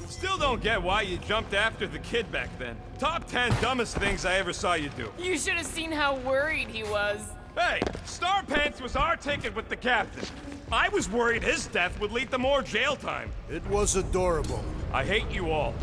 Still don't get why you jumped after the kid back then. Top 10 dumbest things I ever saw you do. You should have seen how worried he was. Hey, Star Pants was our ticket with the captain. I was worried his death would lead to more jail time. It was adorable. I hate you all.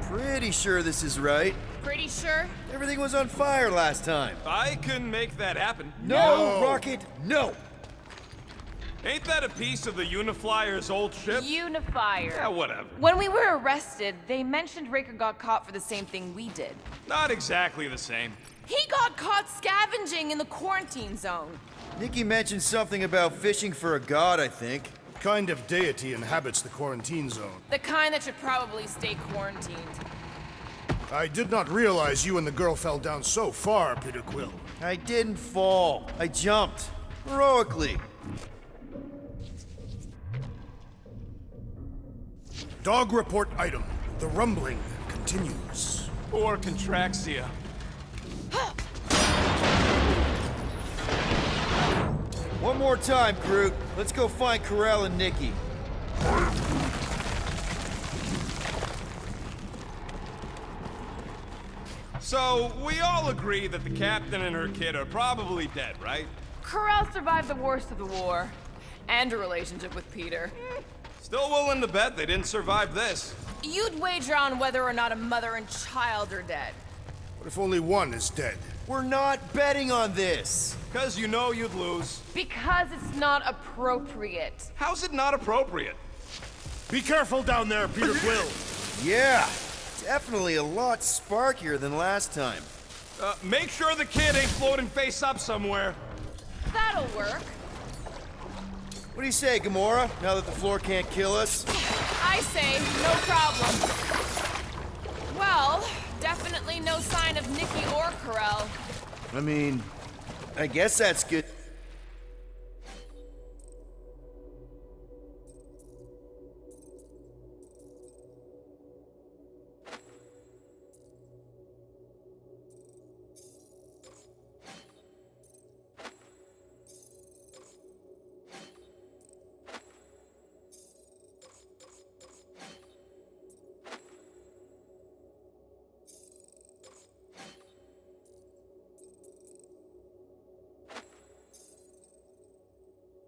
Pretty sure this is right. Pretty sure? Everything was on fire last time. I couldn't make that happen. No, Rocket, no! Ain't that a piece of the Uniflyer's old ship? Unifier. Yeah, whatever. When we were arrested, they mentioned Raker got caught for the same thing we did. Not exactly the same. He got caught scavenging in the quarantine zone. Nikki mentioned something about fishing for a god, I think. Kind of deity inhabits the quarantine zone. The kind that should probably stay quarantined. I did not realize you and the girl fell down so far, Peter Quill. I didn't fall. I jumped. Heroically. Dog report item. The rumbling continues. Poor Contraxia. One more time, Groot. Let's go find Corral and Nikki. So, we all agree that the captain and her kid are probably dead, right? Corral survived the worst of the war. And a relationship with Peter. Still willing to bet they didn't survive this. You'd wager on whether or not a mother and child are dead. What if only one is dead? We're not betting on this. Because you know you'd lose. Because it's not appropriate. How's it not appropriate? Be careful down there, Peter Quill. Yeah, definitely a lot sparkier than last time. Make sure the kid ain't floating face up somewhere. That'll work. What do you say, Gamora, now that the floor can't kill us? I say, no problem. Well, definitely no sign of Nikki or Corral. I mean, I guess that's good.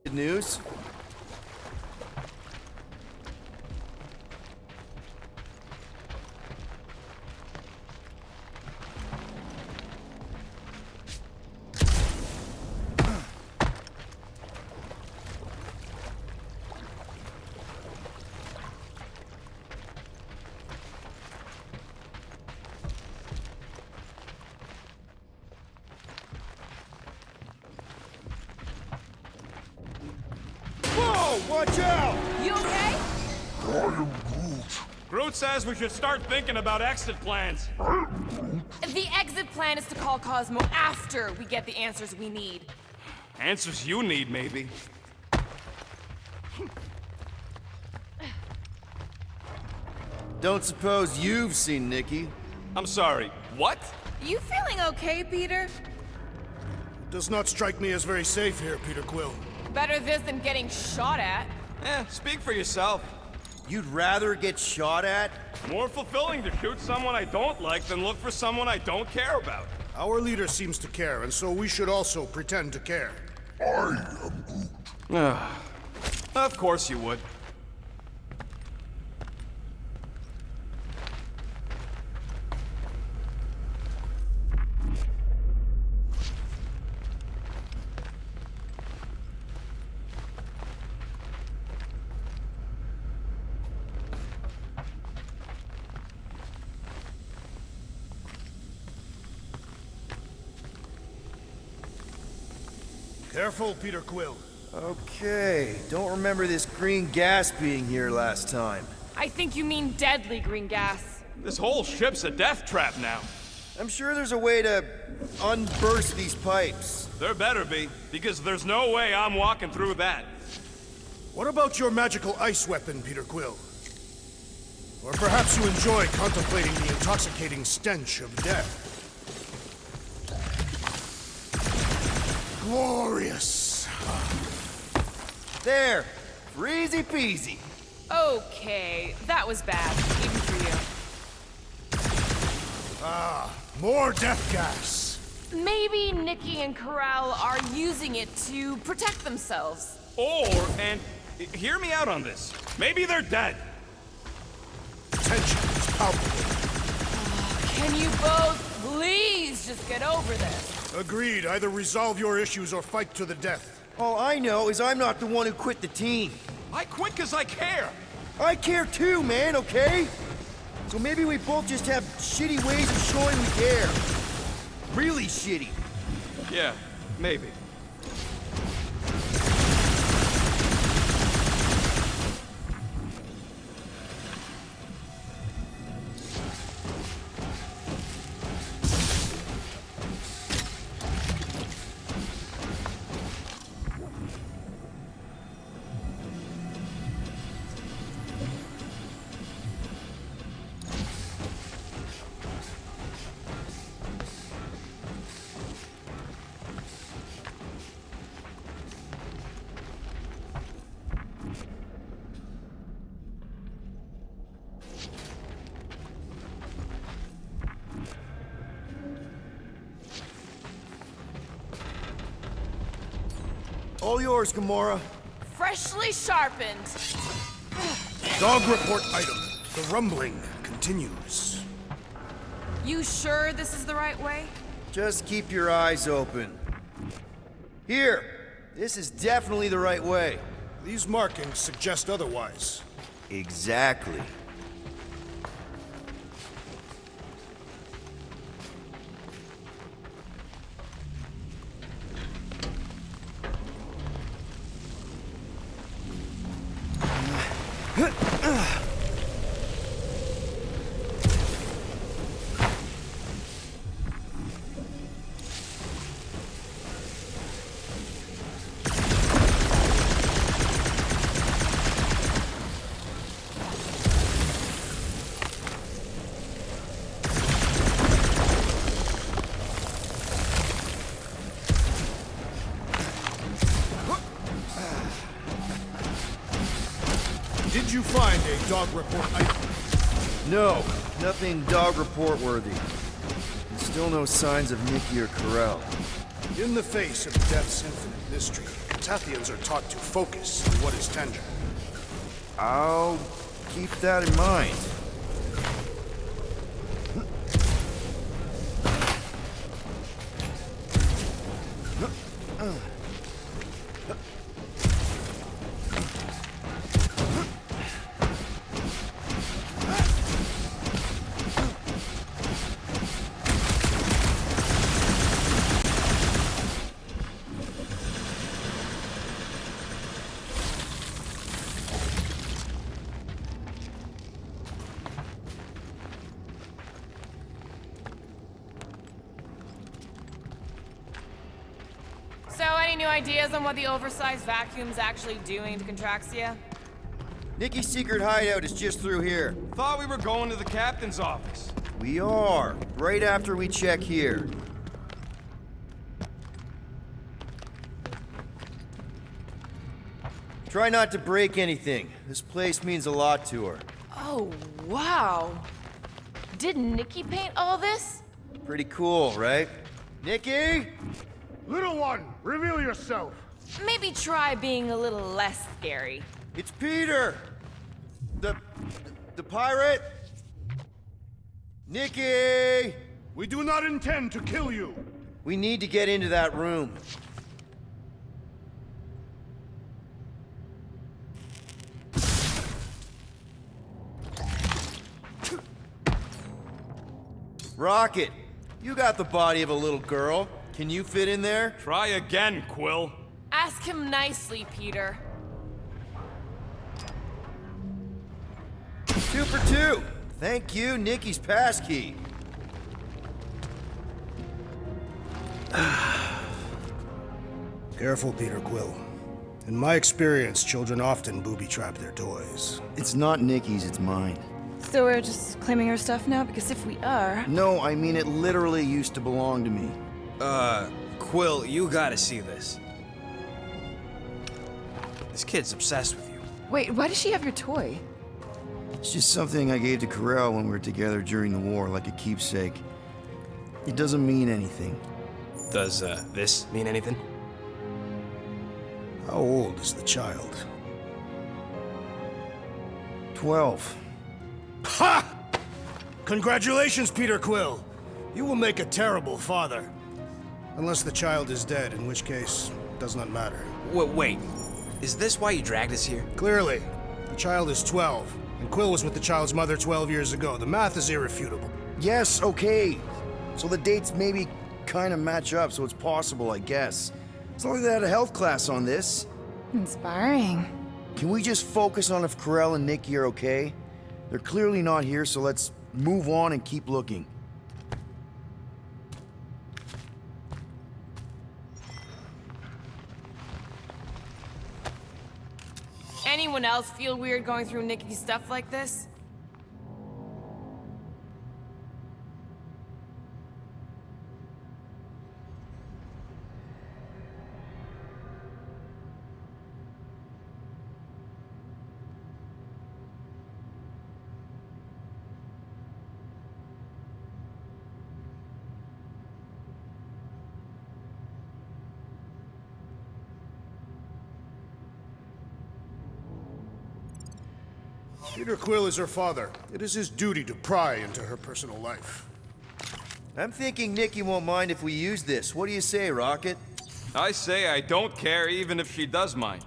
Good news? Watch out! You okay? I am Groot. Groot says we should start thinking about exit plans. The exit plan is to call Cosmo after we get the answers we need. Answers you need, maybe. Don't suppose you've seen Nikki? I'm sorry, what? You feeling okay, Peter? Does not strike me as very safe here, Peter Quill. Better this than getting shot at. Speak for yourself. You'd rather get shot at? More fulfilling to shoot someone I don't like than look for someone I don't care about. Our leader seems to care, and so we should also pretend to care. I am Groot. Of course you would. Careful, Peter Quill. Okay, don't remember this green gas being here last time. I think you mean deadly green gas. This whole ship's a death trap now. I'm sure there's a way to unburst these pipes. There better be, because there's no way I'm walking through that. What about your magical ice weapon, Peter Quill? Or perhaps you enjoy contemplating the intoxicating stench of death. Glorious. There, easy peasy. Okay, that was bad, even for you. More death gas. Maybe Nikki and Corral are using it to protect themselves. And hear me out on this. Maybe they're dead. Tension is palpable. Can you both please just get over this? Agreed. Either resolve your issues or fight to the death. All I know is I'm not the one who quit the team. I quit because I care. I care too, man, okay? So maybe we both just have shitty ways of showing we care. Really shitty. Yeah, maybe. All yours, Gamora. Freshly sharpened. Dog report item. The rumbling continues. You sure this is the right way? Just keep your eyes open. Here, this is definitely the right way. These markings suggest otherwise. Exactly. you find a dog report item? No, nothing dog report worthy. And still no signs of Nikki or Corell. In the face of death's infinite mystery, Tathians are taught to focus on what is tangible. I'll keep that in mind. So, any new ideas on what the oversized vacuum's actually doing to Contraxia? Nikki's secret hideout is just through here. Thought we were going to the captain's office. We are, right after we check here. Try not to break anything. This place means a lot to her. Oh, wow. Did Nikki paint all this? Pretty cool, right? Nikki? Little one, reveal yourself. Maybe try being a little less scary. It's Peter! The pirate? Nikki! We do not intend to kill you. We need to get into that room. Rocket, you got the body of a little girl. Can you fit in there? Try again, Quill. Ask him nicely, Peter. 2 for 2. Thank you, Nikki's passkey. Careful, Peter Quill. In my experience, children often booby-trap their toys. It's not Nikki's, it's mine. So we're just claiming her stuff now? Because if we are... No, I mean it literally used to belong to me. Quill, you gotta see this. This kid's obsessed with you. Wait, why does she have your toy? It's just something I gave to Corell when we were together during the war, like a keepsake. It doesn't mean anything. Does, this mean anything? How old is the child? 12. Ha! Congratulations, Peter Quill. You will make a terrible father. Unless the child is dead, in which case, it does not matter. Wait. Is this why you dragged us here? Clearly. The child is 12, and Quill was with the child's mother 12 years ago. The math is irrefutable. Yes, okay. So the dates maybe kind of match up, so it's possible, I guess. It's not like they had a health class on this. Inspiring. Can we just focus on if Corell and Nikki are okay? They're clearly not here, so let's move on and keep looking. Anyone else feel weird going through Nikki's stuff like this? Peter Quill is her father. It is his duty to pry into her personal life. I'm thinking Nikki won't mind if we use this. What do you say, Rocket? I say I don't care even if she does mind.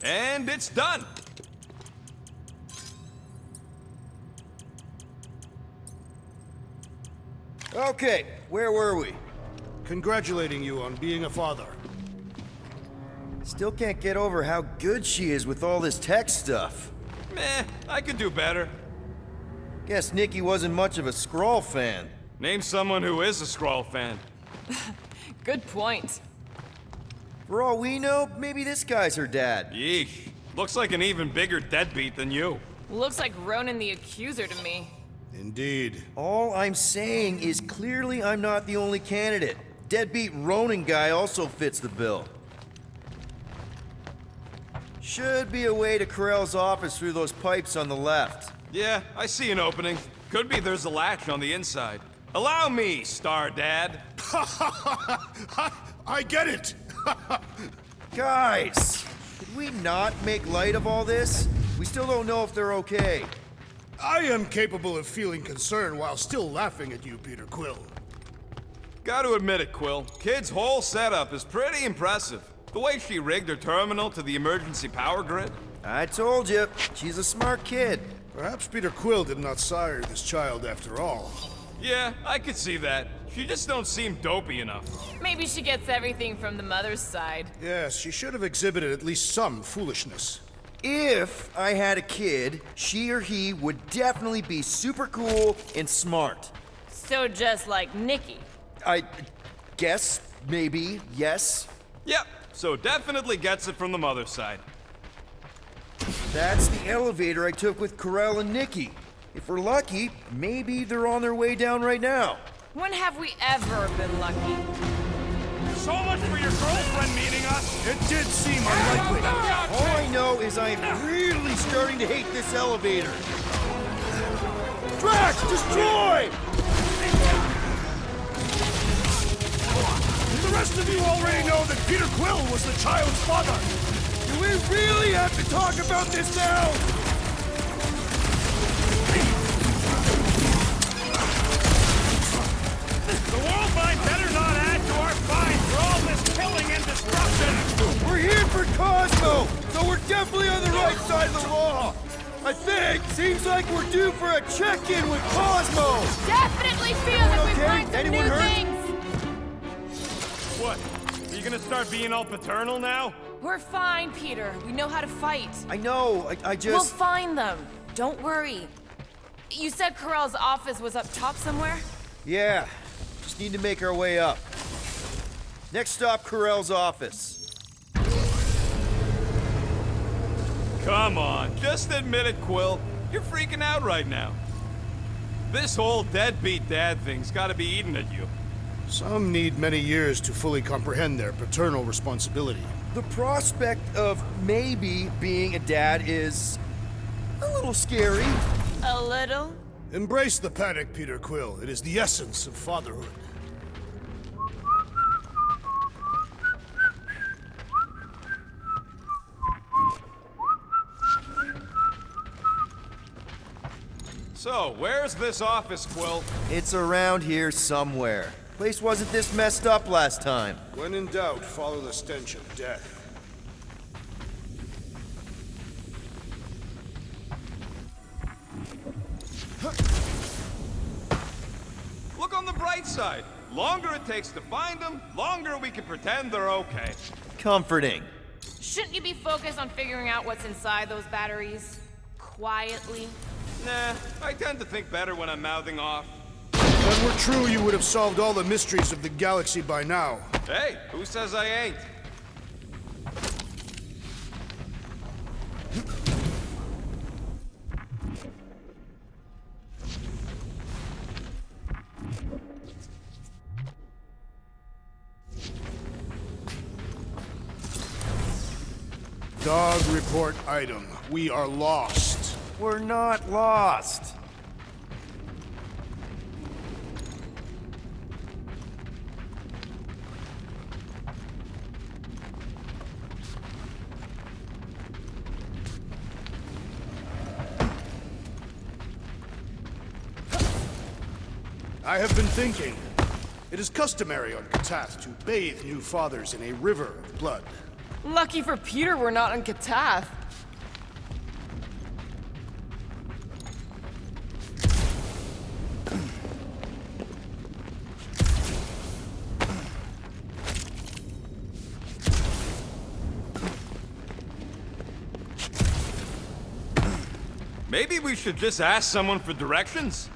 And it's done! Okay, where were we? Congratulating you on being a father. Still can't get over how good she is with all this tech stuff. Meh, I could do better. Guess Nikki wasn't much of a Skrull fan. Name someone who is a Skrull fan. Good point. For all we know, maybe this guy's her dad. Yeesh. Looks like an even bigger deadbeat than you. Looks like Ronan the Accuser to me. Indeed. All I'm saying is clearly I'm not the only candidate. Deadbeat Ronin guy also fits the bill. Should be a way to Corell's office through those pipes on the left. Yeah, I see an opening. Could be there's a latch on the inside. Allow me, Star Dad. I get it! Guys, could we not make light of all this? We still don't know if they're okay. I am capable of feeling concern while still laughing at you, Peter Quill. Gotta admit it, Quill. Kid's whole setup is pretty impressive. The way she rigged her terminal to the emergency power grid. I told you, she's a smart kid. Perhaps Peter Quill did not sire this child after all. Yeah, I could see that. She just don't seem dopey enough. Maybe she gets everything from the mother's side. Yes, she should have exhibited at least some foolishness. If I had a kid, she or he would definitely be super cool and smart. So just like Nikki. I guess, maybe, yes. Yep, so definitely gets it from the mother's side. That's the elevator I took with Corell and Nikki. If we're lucky, maybe they're on their way down right now. When have we ever been lucky? So much for your girlfriend meeting us. It did seem unlikely. All I know is I'm really starting to hate this elevator. Drax, destroy! The rest of you already know that Peter Quill was the child's father. Do we really have to talk about this now? The world might better not add to our fines for all this killing and destruction. We're here for Cosmo, so we're definitely on the right side of the law. I think. Seems like we're due for a check-in with Cosmo. Definitely feel that we Okay? find some Anyone new hurt? things. What? Are you gonna start being all paternal now? We're fine, Peter. We know how to fight. I know, I just... We'll find them. Don't worry. You said Corell's office was up top somewhere? Yeah, just need to make our way up. Next stop, Corell's office. Come on, just admit it, Quill. You're freaking out right now. This whole deadbeat dad thing's gotta be eating at you. Some need many years to fully comprehend their paternal responsibility. The prospect of maybe being a dad is a little scary. A little? Embrace the panic, Peter Quill. It is the essence of fatherhood. So, where's this office, Quill? It's around here somewhere. Place wasn't this messed up last time. When in doubt, follow the stench of death. Look on the bright side. Longer it takes to find them, longer we can pretend they're okay. Comforting. Shouldn't you be focused on figuring out what's inside those batteries? Quietly? Nah, I tend to think better when I'm mouthing off. If that were true, you would have solved all the mysteries of the galaxy by now. Hey, who says I ain't? Dog report item. We are lost. We're not lost. I have been thinking. It is customary on Katath to bathe new fathers in a river of blood. Lucky for Peter we're not on Katath. Maybe we should just ask someone for directions?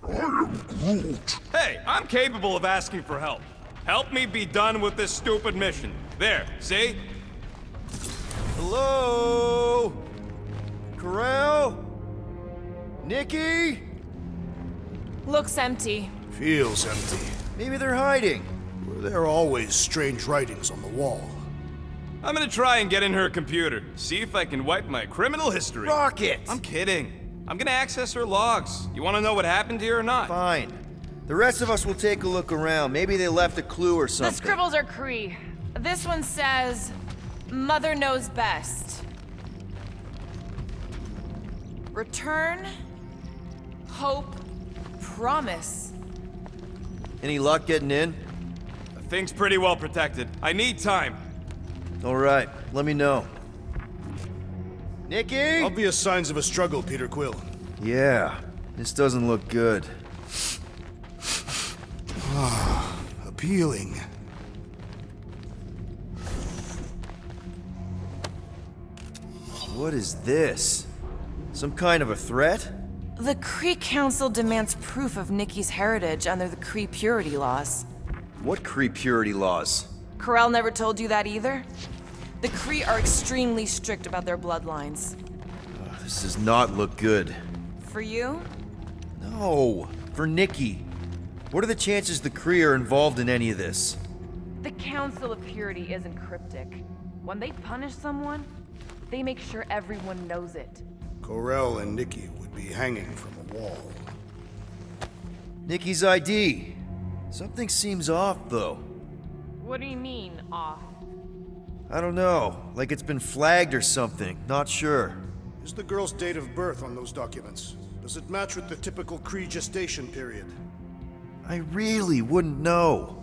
I am Groot. Hey, I'm capable of asking for help. Help me be done with this stupid mission. There, see? Hello? Corell? Nikki? Looks empty. Feels empty. Maybe they're hiding. Were there always strange writings on the wall? I'm gonna try and get in her computer. See if I can wipe my criminal history. Rocket! I'm kidding. I'm gonna access her logs. You wanna know what happened here or not? Fine. The rest of us will take a look around. Maybe they left a clue or The something. scribbles are Cree. This one says, Mother knows best. Return, hope, promise. Any luck getting in? The thing's pretty well protected. I need time. All right, let me know. Nikki? Obvious signs of a struggle, Peter Quill. Yeah, this doesn't look good. Appealing. What is this? Some kind of a threat? The Cree Council demands proof of Nikki's heritage under the Cree purity laws. What Cree purity laws? Corel never told you that either? The Cree are extremely strict about their bloodlines. This does not look good. For you? No, for Nikki. What are the chances the Cree are involved in any of this? The Council of Purity isn't cryptic. When they punish someone, they make sure everyone knows it. Corel and Nikki would be hanging from a wall. Nikki's ID. Something seems off, though. What do you mean, off? I don't know, like it's been flagged or something. Not sure. Is the girl's date of birth on those documents? Does it match with the typical Cree gestation period? I really wouldn't know.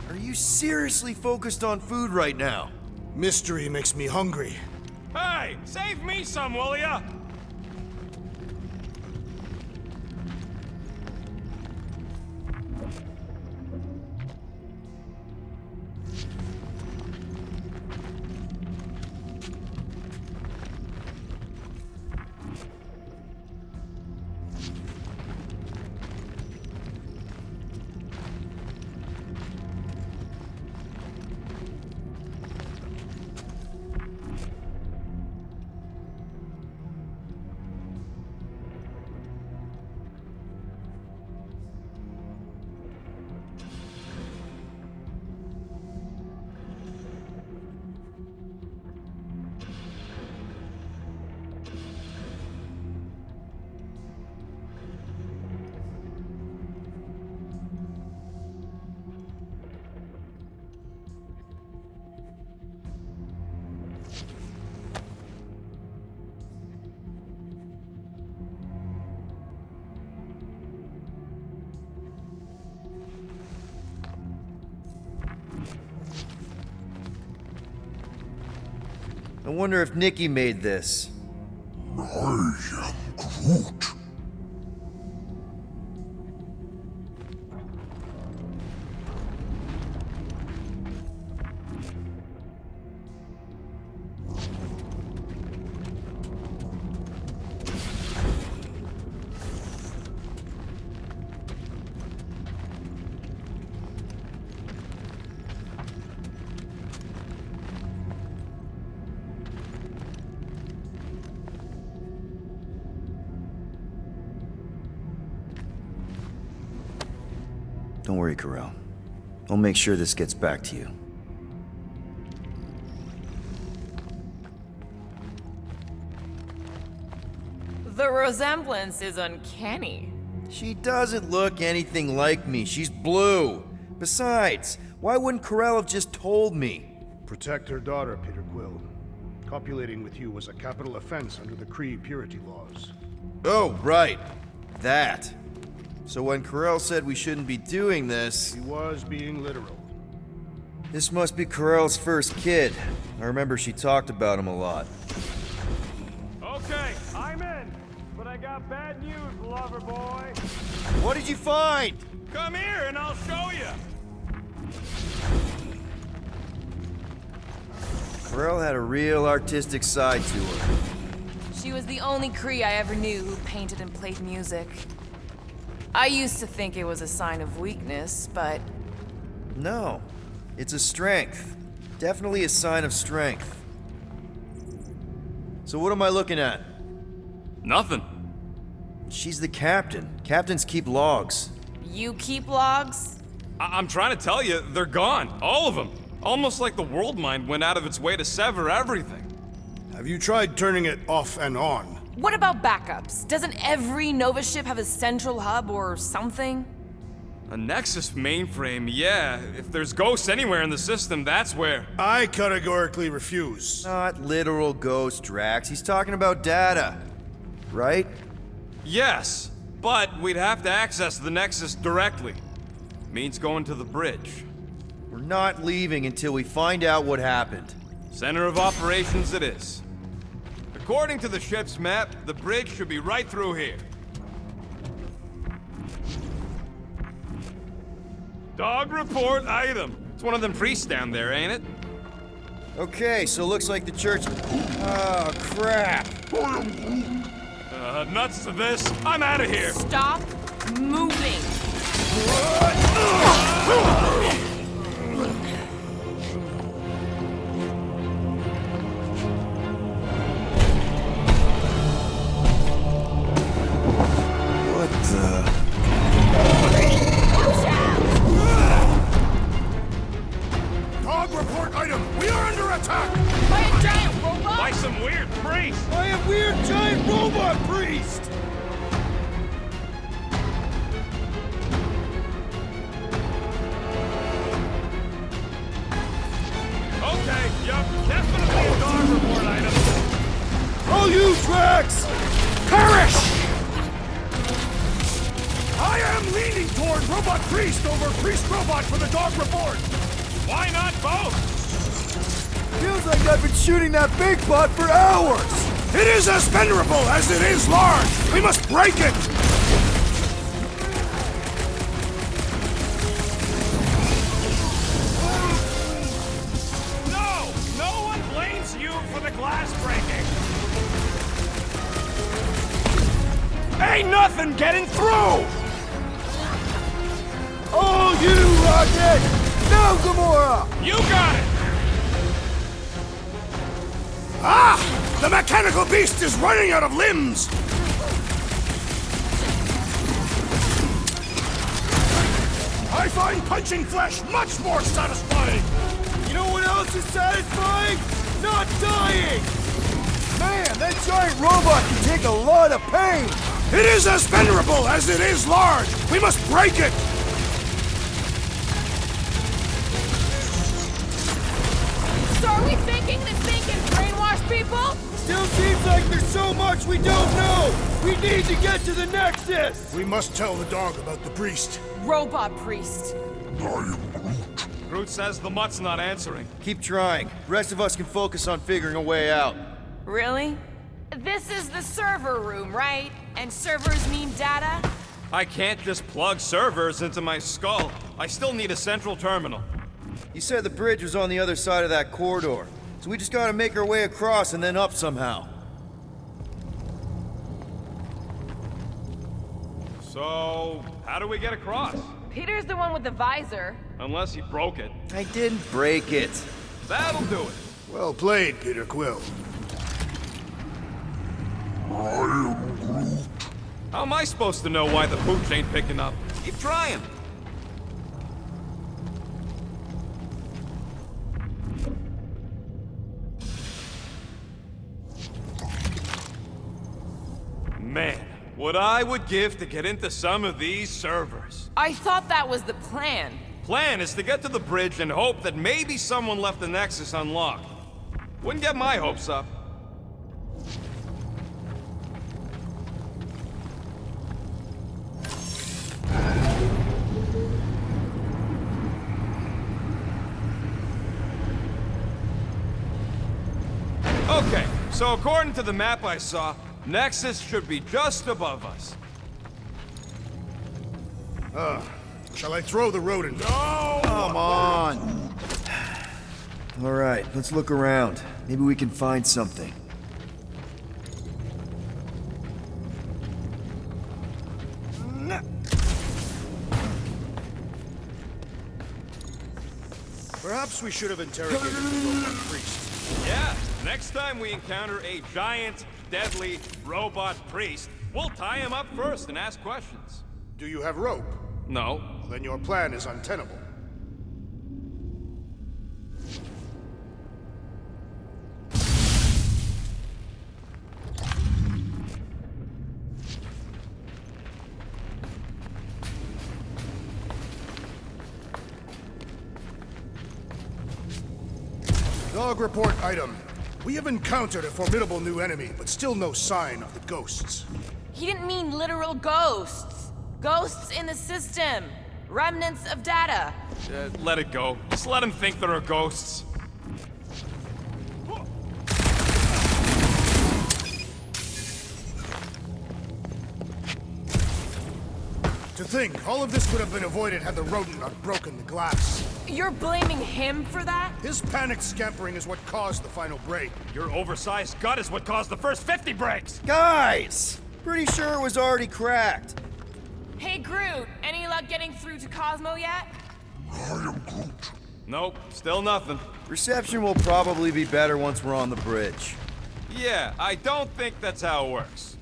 Are you seriously focused on food right now? Mystery makes me hungry. Hey, save me some, will ya? I wonder if Nikki made this. I am Groot. Don't worry, Corel. I'll make sure this gets back to you. The resemblance is uncanny. She doesn't look anything like me. She's blue. Besides, why wouldn't Corel have just told me? Protect her daughter, Peter Quill. Copulating with you was a capital offense under the Cree purity laws. Oh, right. That. So when Corel said we shouldn't be doing this... He was being literal. This must be Corel's first kid. I remember she talked about him a lot. Okay, I'm in. But I got bad news, lover boy. What did you find? Come here and I'll show you. Pharrell had a real artistic side to her. She was the only Cree I ever knew who painted and played music. I used to think it was a sign of weakness, but... No, it's a strength. Definitely a sign of strength. So what am I looking at? Nothing. She's the captain. Captains keep logs. You keep logs? I'm trying to tell you, they're gone. All of them. Almost like the world mind went out of its way to sever everything. Have you tried turning it off and on? What about backups? Doesn't every Nova ship have a central hub or something? A Nexus mainframe, yeah. If there's ghosts anywhere in the system, that's where. I categorically refuse. Not literal ghost, Drax. He's talking about data. Right? Yes, but we'd have to access the Nexus directly. Means going to the bridge. We're not leaving until we find out what happened. Center of operations it is. According to the ship's map, the bridge should be right through here. Dog report item. It's one of them priests down there, ain't it? Okay, so looks like the church... Oh, crap. Nuts to this. I'm out of here. Stop moving. What the... Dog report item! We are under attack! By a giant robot? By some weird priest. By a weird giant robot priest! Okay, yup, definitely a dog report item. All you, Drax! Perish! I am leaning toward robot priest over priest robot for the dog report! Why not both? Feels like I've been shooting that big bot for hours! It is as venerable as it is large! We must break it! No one blames you for the glass breaking. Ain't nothing getting through! Oh, you, Rocket! No, Gamora! You got it! Ah! The mechanical beast is running out of limbs! I find punching flesh much more satisfying! You know what else is satisfying? Not dying! Man, that giant robot can take a lot of pain! It is as venerable as it is large! We must break it! So are we thinking this thing can brainwash people? Still seems like there's so much we don't know! We need to get to the Nexus! We must tell the dog about the priest. Robot priest. Groot says the mutt's not answering. Keep trying. The rest of us can focus on figuring a way out. Really? This is the server room, right? And servers mean data? I can't just plug servers into my skull. I still need a central terminal. You said the bridge was on the other side of that corridor, so we just gotta make our way across and then up somehow. So, how do we get across? Peter's the one with the visor. Unless he broke it. I didn't break it. That'll do it. Well played, Peter Quill. How am I supposed to know why the pooch ain't picking up? Keep trying. Man, what I would give to get into some of these servers. I thought that was the plan. Plan is to get to the bridge and hope that maybe someone left the Nexus unlocked. Wouldn't get my hopes up. Okay, so according to the map I saw, Nexus should be just above us. Shall I throw the rodent? No! Come on. Alright, let's look around. Maybe we can find something. Perhaps we should have interrogated the robot priest. Yeah, next time we encounter a giant, deadly robot priest, we'll tie him up first and ask questions. Do you have rope? No. Then your plan is untenable. Dog report item. We have encountered a formidable new enemy, but still no sign of the ghosts. He didn't mean literal ghosts. Ghosts in the system. Remnants of data. Let it go. Just let him think there are ghosts. To think, all of this would have been avoided had the rodent not broken the glass. You're blaming him for that? His panicked scampering is what caused the final break. Your oversized gut is what caused the first 50 breaks! Guys! Pretty sure it was already cracked. Hey, Groot, any luck getting through to Cosmo yet? I am Groot. Nope, still nothing. Reception will probably be better once we're on the bridge. Yeah, I don't think that's how it works.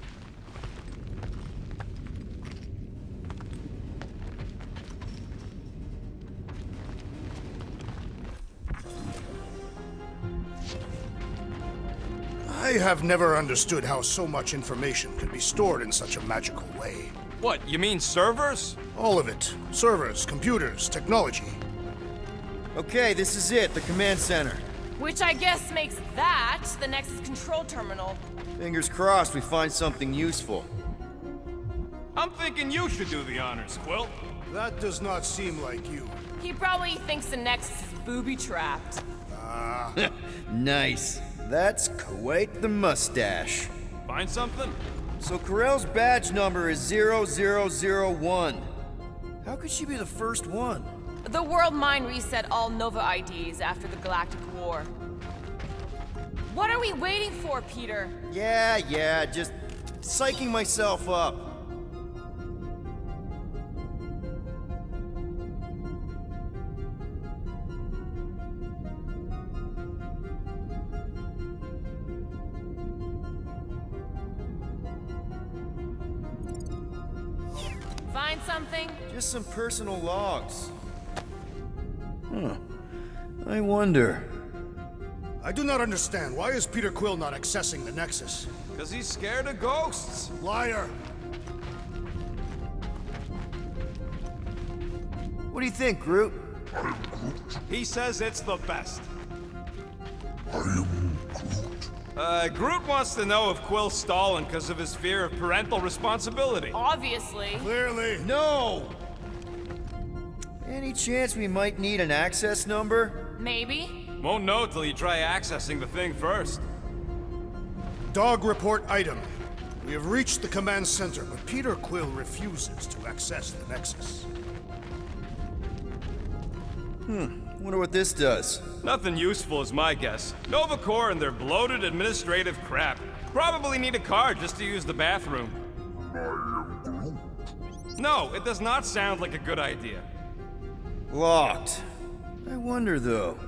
I have never understood how so much information can be stored in such a magical way. What, you mean servers? All of it. Servers, computers, technology. Okay, this is it, the command center. Which I guess makes that the Nexus control terminal. Fingers crossed we find something useful. I'm thinking you should do the honors, Quill. That does not seem like you. He probably thinks the Nexus is booby-trapped. Nice. That's quite the mustache. Find something? So Corell's badge number is 0001. How could she be the first one? The world mind reset all Nova IDs after the Galactic War. What are we waiting for, Peter? Yeah, just psyching myself up. Find something? Just some personal logs. I wonder. I do not understand. Why is Peter Quill not accessing the Nexus? Because he's scared of ghosts. Liar! What do you think, Groot? He says it's the best. I am Groot. Groot wants to know if Quill's stalling because of his fear of parental responsibility. Obviously. Clearly. No! Any chance we might need an access number? Maybe. Won't know till you try accessing the thing first. Dog report item. We have reached the command center, but Peter Quill refuses to access the Nexus. Wonder what this does. Nothing useful is my guess. Nova Corps and their bloated administrative crap. Probably need a card just to use the bathroom. I am Groot. No, it does not sound like a good idea. Locked. I wonder, though.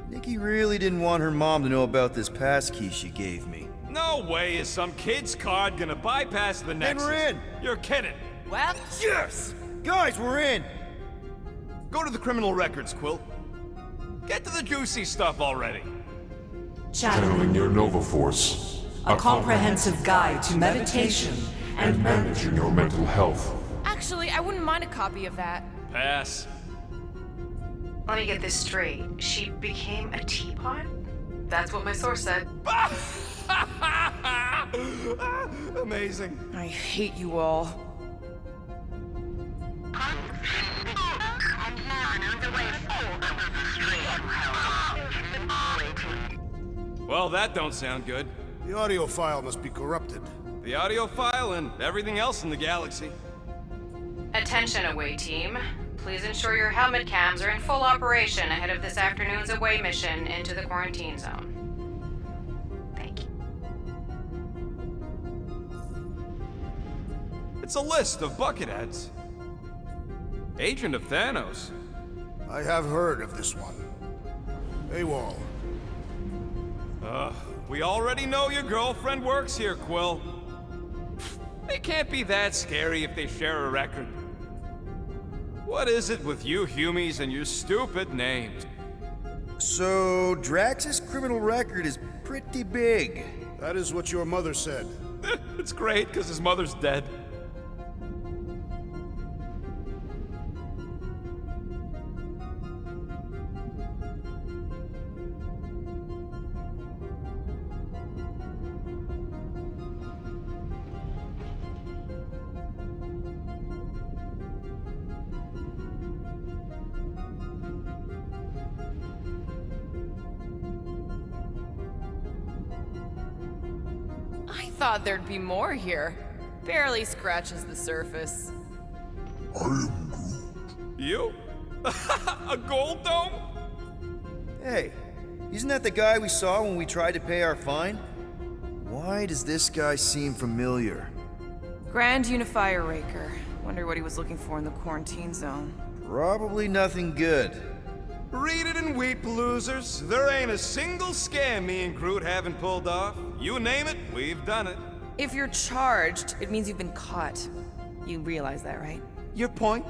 Nikki really didn't want her mom to know about this passkey she gave me. No way is some kid's card gonna bypass the Nexus. we're in. You're kidding. Well, Yes! Guys, we're in! Go to the criminal records, Quill. Get to the juicy stuff already. Channeling your Nova Force. A comprehensive guide to meditation And managing your mental health. actually, I wouldn't mind a copy of that. Pass. Let me get this straight. She became a teapot? That's what my source said. Amazing. I hate you all. Well, that don't sound good. The audio file must be corrupted. The audio file and everything else in the galaxy. Attention away team. Please ensure your helmet cams are in full operation ahead of this afternoon's away mission into the quarantine zone. Thank you. It's a list of bucketheads. Agent of Thanos. I have heard of this one. AWOL. We already know your girlfriend works here, Quill. They can't be that scary if they share a record. What is it with you Humies and your stupid names? So, Drax's criminal record is pretty big. That is what your mother said. It's great, because his mother's dead. I thought there'd be more here. Barely scratches the surface. You? A gold dome? Hey, isn't that the guy we saw when we tried to pay our fine? Why does this guy seem familiar? Grand Unifier Raker. Wonder what he was looking for in the quarantine zone. Probably nothing good. Read it and weep, losers. There ain't a single scam me and Groot haven't pulled off. You name it, we've done it. If you're charged, it means you've been caught. You realize that, right? Your point?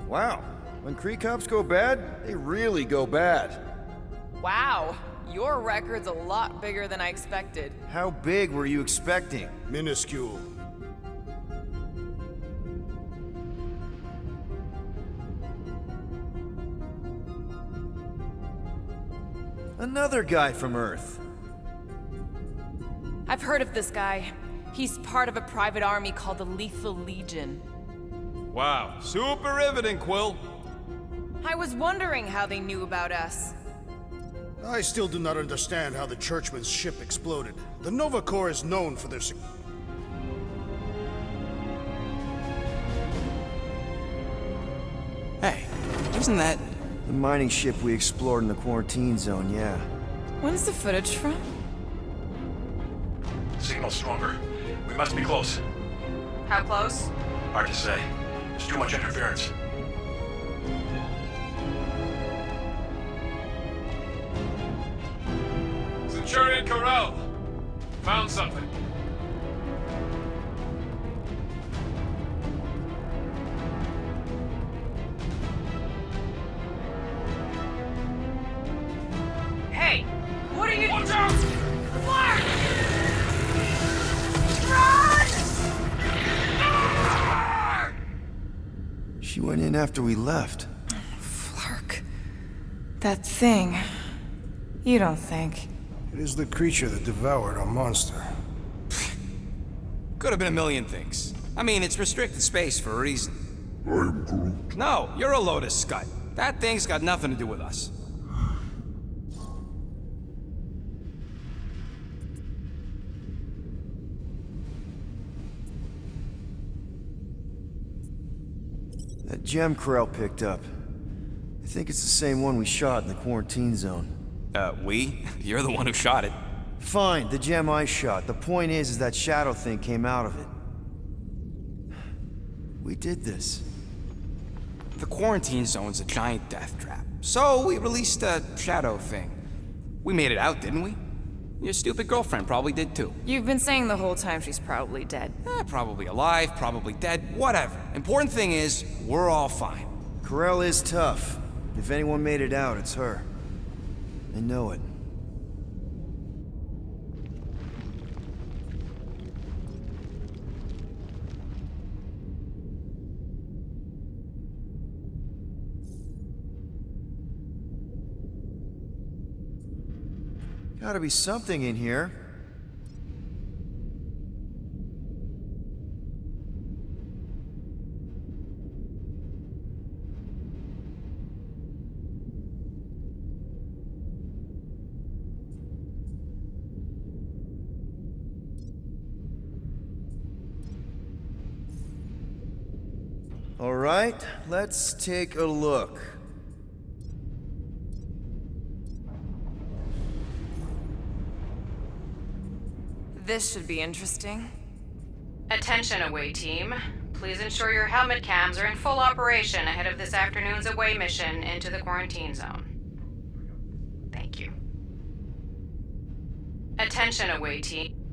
Wow, when Kree cops go bad, they really go bad. Wow, your record's a lot bigger than I expected. How big were you expecting? Minuscule. Another guy from Earth. I've heard of this guy. He's part of a private army called the Lethal Legion. Wow, super riveting, Quill. I was wondering how they knew about us. I still do not understand how the Churchman's ship exploded. The Nova Corps is known for their Hey, isn't that... The mining ship we explored in the quarantine zone, yeah. When's the footage from? Signal stronger. We must be close. How close? Hard to say. There's too much interference. Centurion Corral. Found something. Hey! What are you— Watch out! Clark! She went in after we left. Flark. That thing. You don't think. It is the creature that devoured our monster. Could have been a million things. I mean, it's restricted space for a reason. I'm Groot. No, you're a Lotus Scud. That thing's got nothing to do with us. That gem Corell picked up. I think it's the same one we shot in the quarantine zone. We? You're the one who shot it. Fine, the gem I shot. The point is that shadow thing came out of it. We did this. The quarantine zone's a giant death trap. So we released a shadow thing. We made it out, didn't we? Your stupid girlfriend probably did too. You've been saying the whole time she's probably dead. Probably alive, probably dead, whatever. Important thing is, we're all fine. Corell is tough. If anyone made it out, it's her. I know it. Gotta be something in here. All right, let's take a look. This should be interesting. Attention away team. Please ensure your helmet cams are in full operation ahead of this afternoon's away mission into the quarantine zone. Thank you. Attention away team.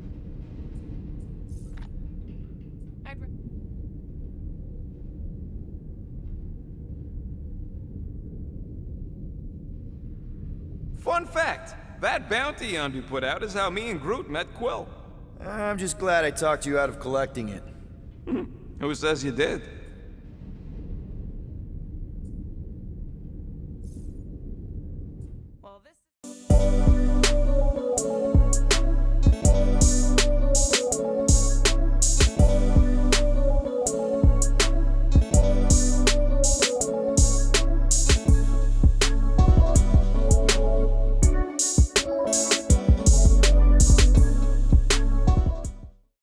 Fun fact, that bounty hunt we put out is how me and Groot met Quill. I'm just glad I talked you out of collecting it. Who says you did?